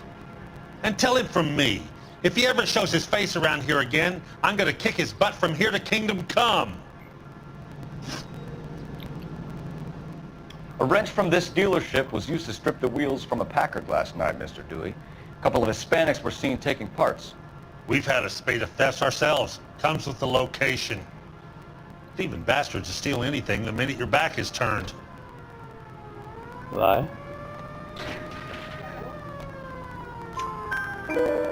And tell him from me, if he ever shows his face around here again, I'm gonna kick his butt from here to Kingdom Come. A wrench from this dealership was used to strip the wheels from a Packard last night, Mr. Dewey. A couple of Hispanics were seen taking parts. We've had a spate of thefts ourselves. Comes with the location. Thieving bastards to steal anything the minute your back is turned. Lie.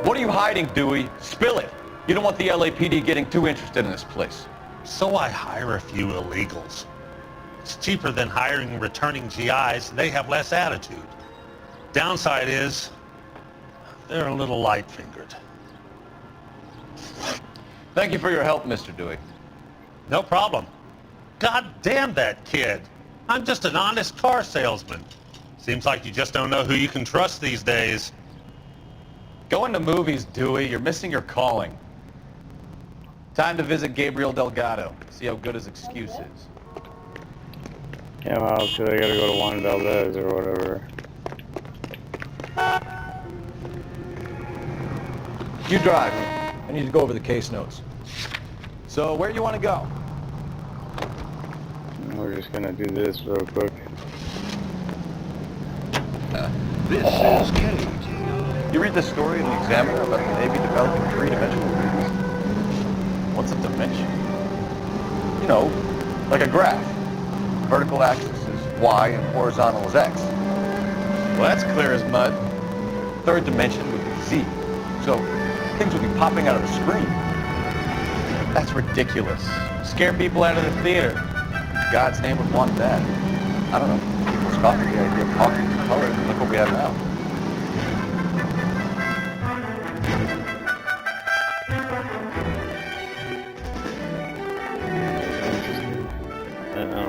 What are you hiding, Dewey? Spill it. You don't want the LAPD getting too interested in this place. So I hire a few illegals. It's cheaper than hiring returning GIs. They have less attitude. Downside is, they're a little light-fingered. Thank you for your help, Mr. Dewey. No problem. God damn that kid. I'm just an honest car salesman. Seems like you just don't know who you can trust these days. Going to movies, Dewey. You're missing your calling. Time to visit Gabriel Delgado. See how good his excuse is. Yeah, well, so they gotta go to Juan Valdez or whatever. You drive. I need to go over the case notes. So, where do you want to go? We're just gonna do this real quick. This is Kenny. You read this story in the Examiner about the Navy developing three-dimensional grids? What's a dimension? You know, like a graph. Vertical axis is Y and horizontal is X. Well, that's clear as mud. Third dimension would be Z. So things would be popping out of the screen. That's ridiculous. Scare people out of the theater. God's name would want that. I don't know. People scoff at the idea of talking to color. Look what we have now. I know.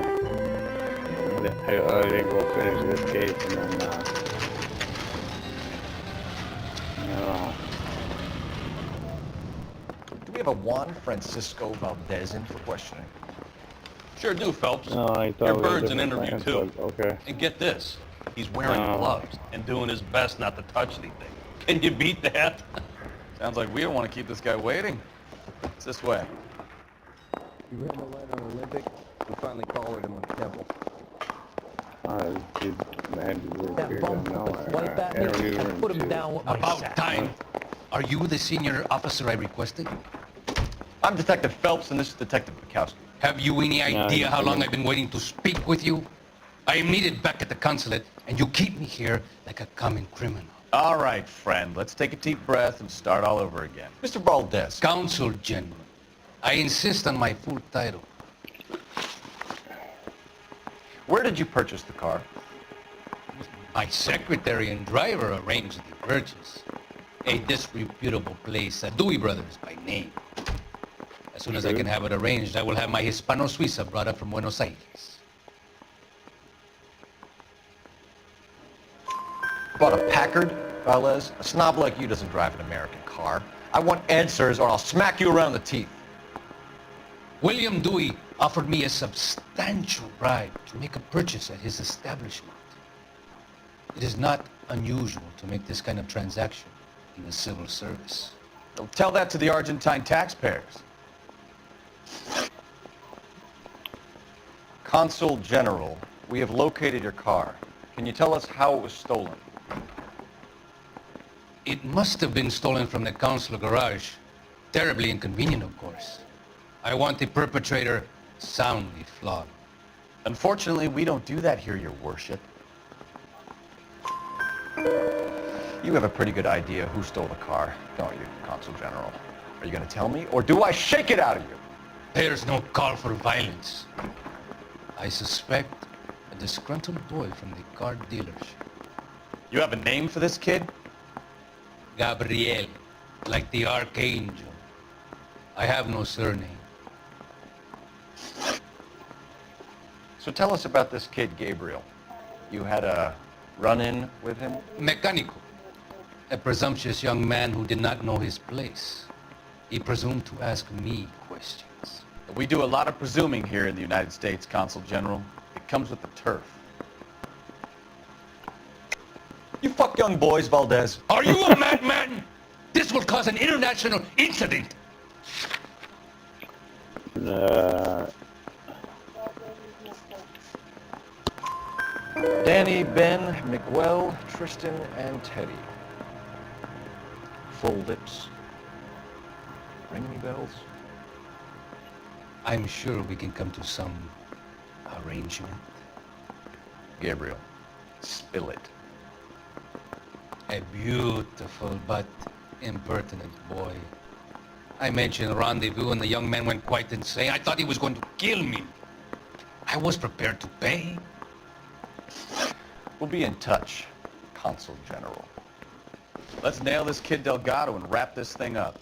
I didn't go finish this case and then, Do we have a Juan Francisco Valdez in for questioning? Sure do, Phelps. No, I thought Your we had bird's an different interview, plans, too. but okay. And get this, he's wearing Oh. gloves and doing his best not to touch anything. Can you beat that? Sounds like we don't want to keep this guy waiting. It's this way. You ran the light on Olympic. We finally collared him on the temple. Dude, man, That bum took a swipe at me. I put him down with my About sack. time. Are you the senior officer I requested? I'm Detective Phelps, and this is Detective Bukowski. Have you any idea how long I've been waiting to speak with you? I am needed back at the consulate, and you keep me here like a common criminal. All right, friend. Let's take a deep breath and start all over again. Mr. Valdez. Consul General, I insist on my full title. Where did you purchase the car? My secretary and driver arranged the purchase. A disreputable place, Dewey Brothers by name. As soon as I can have it arranged, I will have my Hispano Suiza brought up from Buenos Aires. Bought a Packard, Valdez? A snob like you doesn't drive an American car. I want answers or I'll smack you around the teeth. William Dewey offered me a substantial bribe to make a purchase at his establishment. It is not unusual to make this kind of transaction in the civil service. Don't tell that to the Argentine taxpayers. Consul General, we have located your car. Can you tell us how it was stolen? It must have been stolen from the consular garage. Terribly inconvenient, of course. I want the perpetrator soundly flogged. Unfortunately, we don't do that here, your worship. You have a pretty good idea who stole the car, don't you, Consul General? Are you going to tell me, or do I shake it out of you? There's no call for violence. I suspect a disgruntled boy from the car dealership. You have a name for this kid? Gabriel, like the archangel. I have no surname. So tell us about this kid, Gabriel. You had a run-in with him? Mecánico. A presumptuous young man who did not know his place. He presumed to ask me questions. We do a lot of presuming here in the United States, Consul General. It comes with the turf. You fuck young boys, Valdez. Are you a madman? This will cause an international incident. Danny, Ben, Miguel, Tristan, and Teddy. Full lips. Ring any bells? I'm sure we can come to some arrangement. Gabriel, spill it. A beautiful but impertinent boy. I mentioned rendezvous and the young man went quite insane. I thought he was going to kill me. I was prepared to pay. We'll be in touch, Consul General. Let's nail this kid Delgado and wrap this thing up.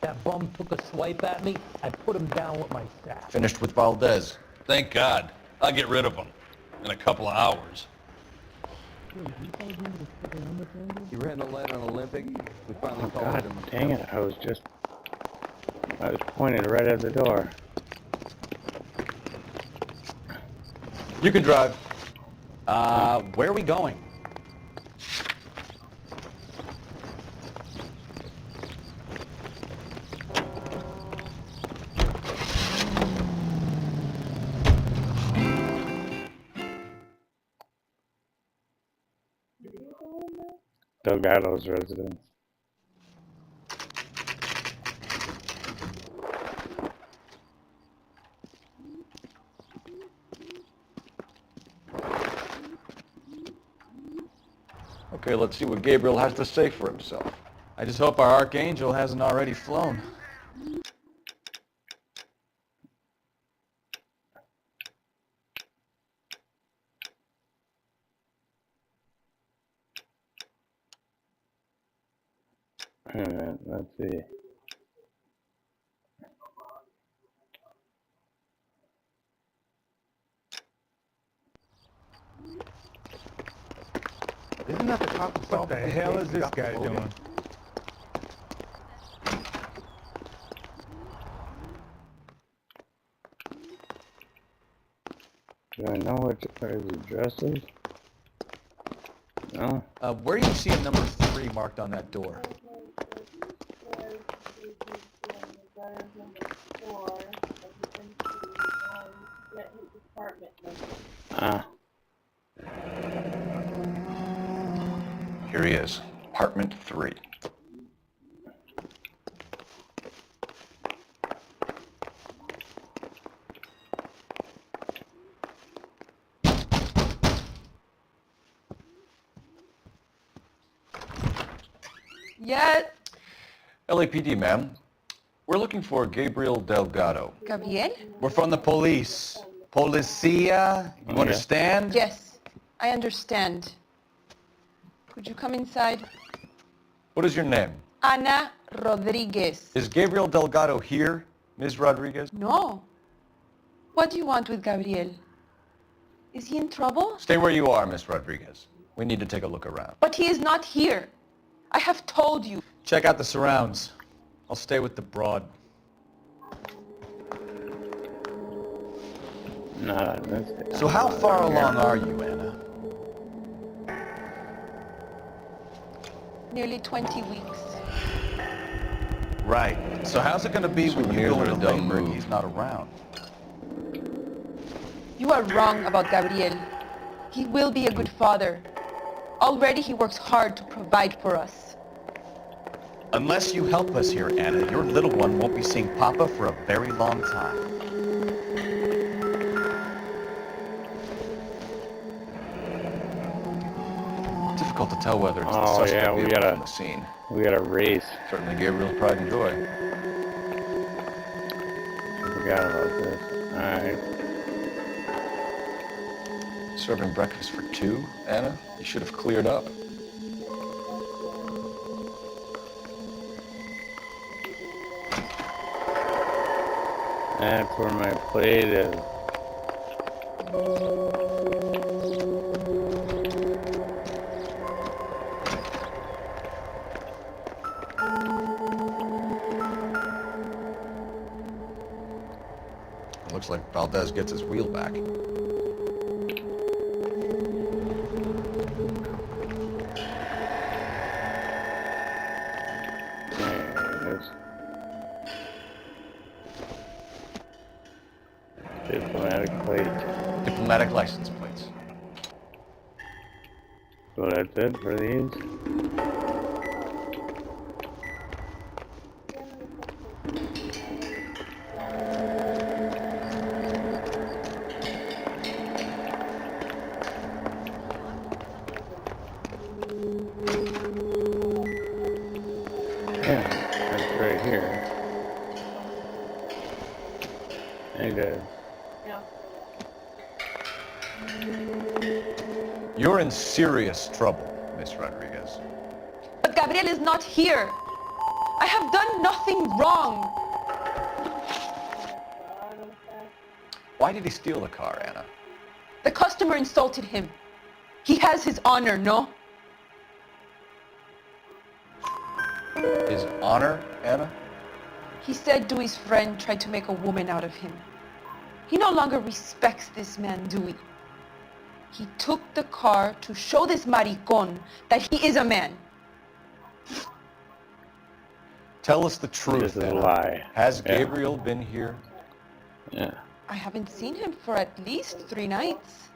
That bum took a swipe at me. I put him down with my sack. Finished with Valdez. Thank God. I'll get rid of him in a couple of hours. You ran the light on Olympic. We finally God collared him. dang it, I was pointed right at the door. You can drive. Where are we going? Delgado's residence. Okay, let's see what Gabriel has to say for himself. I just hope our archangel hasn't already flown. Wait a minute, let's see. Isn't that the cop who What the hell is this guy doing? Do I know what his address is? No? Where do you see a number 3 marked on that door? Ah. Here he is, apartment 3. Yeah, LAPD, ma'am. We're looking for Gabriel Delgado. Gabriel? We're from the police. Policia, you understand? Yes, I understand. Could you come inside? What is your name? Ana Rodriguez. Is Gabriel Delgado here, Ms. Rodriguez? No. What do you want with Gabriel? Is he in trouble? Stay where you are, Ms. Rodriguez. We need to take a look around. But he is not here. I have told you. Check out the surrounds. I'll stay with the broad. Not on this. So how far along are you, Anna? Nearly 20 weeks. Right. So how's it going to be when you go into labor and he's not around? You are wrong about Gabriel. He will be a good father. Already he works hard to provide for us. Unless you help us here, Anna, your little one won't be seeing Papa for a very long time. Difficult to tell whether it's the suspect vehicle on the scene. We gotta race. Certainly Gabriel's pride and joy. I forgot about this. Alright. Serving breakfast for 2, Anna? You should have cleared up. That's where my plate is. Looks like Valdez gets his wheel back. Diplomatic plate. Diplomatic license plates. So that's it for these? Yeah, that's right here. It is. You're in serious trouble, Miss Rodriguez. But Gabriel is not here. I have done nothing wrong. Why did he steal the car, Anna? The customer insulted him. He has his honor, no? His honor, Anna? He said Dewey's friend tried to make a woman out of him. He no longer respects this man, Dewey. He took the car to show this maricon that he is a man. Tell us the truth, This is a Anna. lie. Has Yeah. Gabriel been here? Yeah. I haven't seen him for at least 3 nights.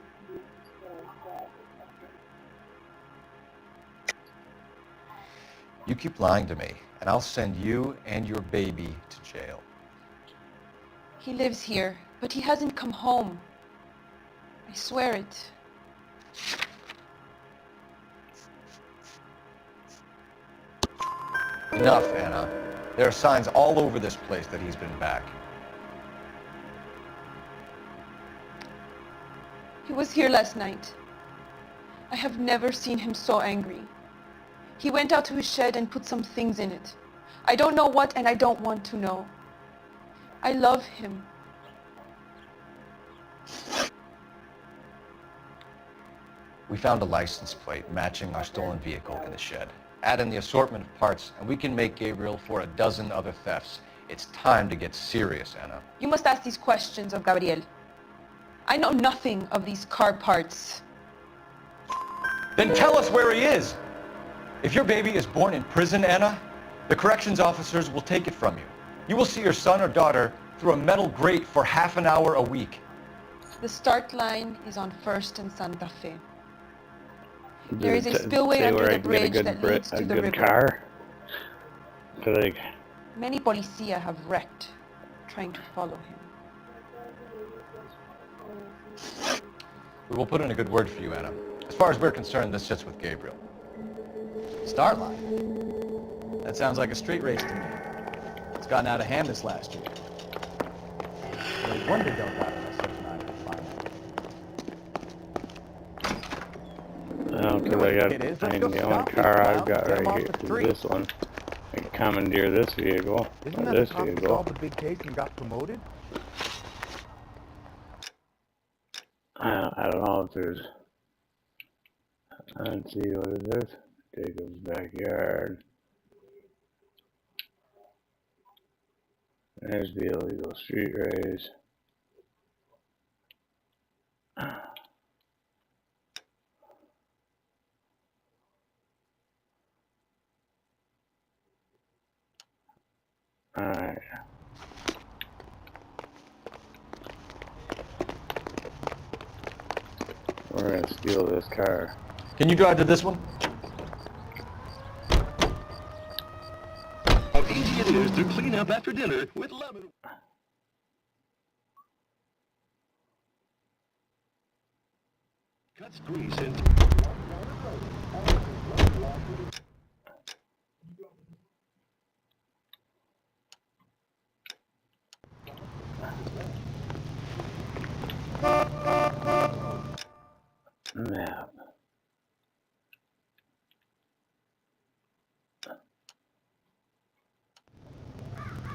You keep lying to me, and I'll send you and your baby to jail. He lives here, but he hasn't come home. I swear it. Enough, Anna. There are signs all over this place that he's been back. He was here last night. I have never seen him so angry. He went out to his shed and put some things in it. I don't know what, and I don't want to know. I love him. We found a license plate matching our stolen vehicle in the shed. Add in the assortment of parts, and we can make Gabriel for a dozen other thefts. It's time to get serious, Anna. You must ask these questions of Gabriel. I know nothing of these car parts. Then tell us where he is! If your baby is born in prison, Anna, the corrections officers will take it from you. You will see your son or daughter through a metal grate for half an hour a week. The start line is on 1st and Santa Fe. There is a spillway under the bridge that leads to the river. Car? Like, many policia have wrecked trying to follow him. We will put in a good word for you, Anna. As far as we're concerned, this sits with Gabriel. Start line. That sounds like a street race to me. It's gotten out of hand this last year. No wonder Del Gato has such an eye for finance. because the only car I've got right here is this one. I can commandeer this vehicle, Isn't or that this the cop who vehicle. solved the big case and got promoted? I don't know if there's... Let's see, what is this? Jacob's backyard. There's the illegal street race. Alright. We're gonna steal this car. Can you drive to this one? How easy it is to clean up after dinner with lemon. Cuts grease into... Map.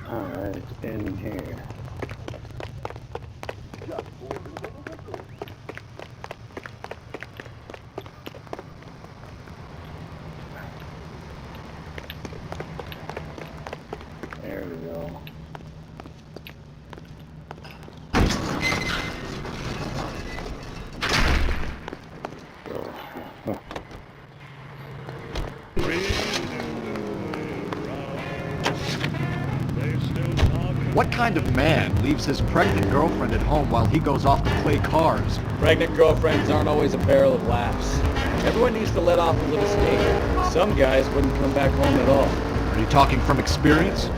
Alright, it's in here. There we go. What kind of man leaves his pregnant girlfriend at home while he goes off to play cars? Pregnant girlfriends aren't always a barrel of laughs. Everyone needs to let off a little steam. Some guys wouldn't come back home at all. Are you talking from experience?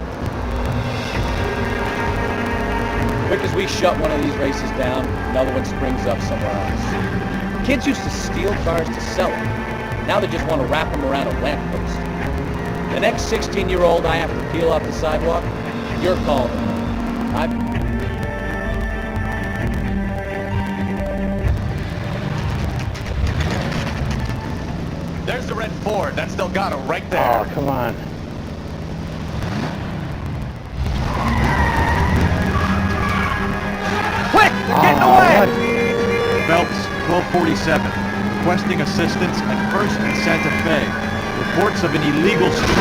Quick as we shut one of these races down, another one springs up somewhere else. Kids used to steal cars to sell them. Now they just want to wrap them around a lamppost. The next 16-year-old I have to peel off the sidewalk, you're calling. There's the red Ford. That's Delgado right there. Oh, come on. Quick! They're getting away! Phelps, 1247. Requesting assistance at 1st and Santa Fe. Reports of an illegal street.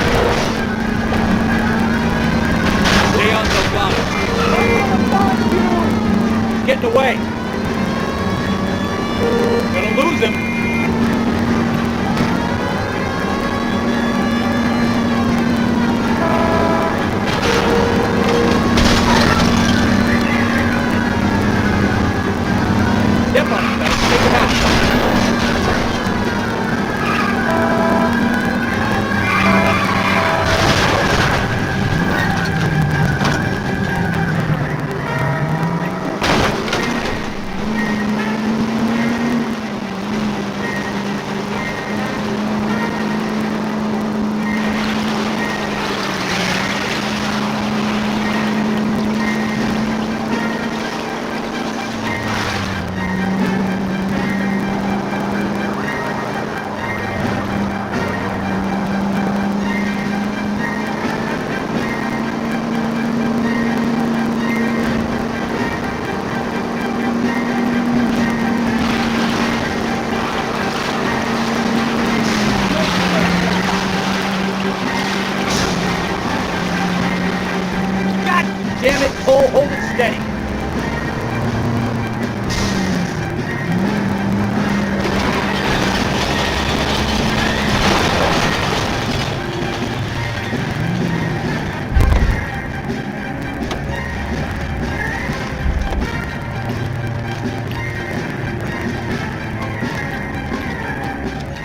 Stay on Delgado. He's getting away. Gonna lose him. Step on it, fellas. Take it out.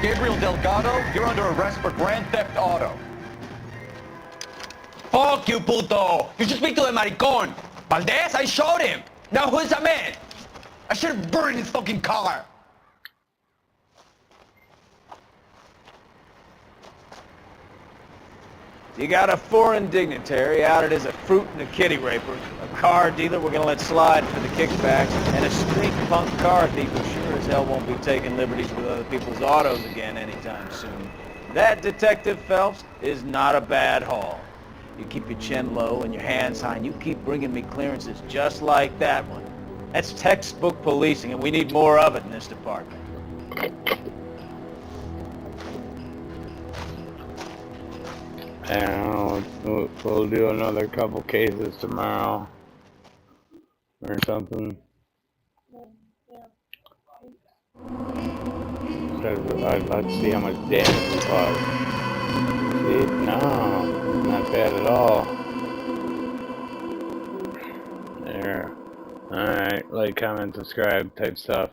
Gabriel Delgado, you're under arrest for Grand Theft Auto. Fuck you, puto! You should speak to the maricón! Valdez, I showed him! Now who's the man? I should have burned his fucking car! You got a foreign dignitary outed as a fruit and a kitty raper, a car dealer we're gonna let slide for the kickbacks, and a street punk car thief who sure as hell won't be taking liberties with other people's autos again anytime soon. That, Detective Phelps, is not a bad haul. You keep your chin low and your hands high, and you keep bringing me clearances just like that one. That's textbook policing, and we need more of it in this department. And we'll do another couple cases tomorrow or something. Let's see how much damage we caused. See? No, not bad at all. There. Alright, like, comment, subscribe type stuff.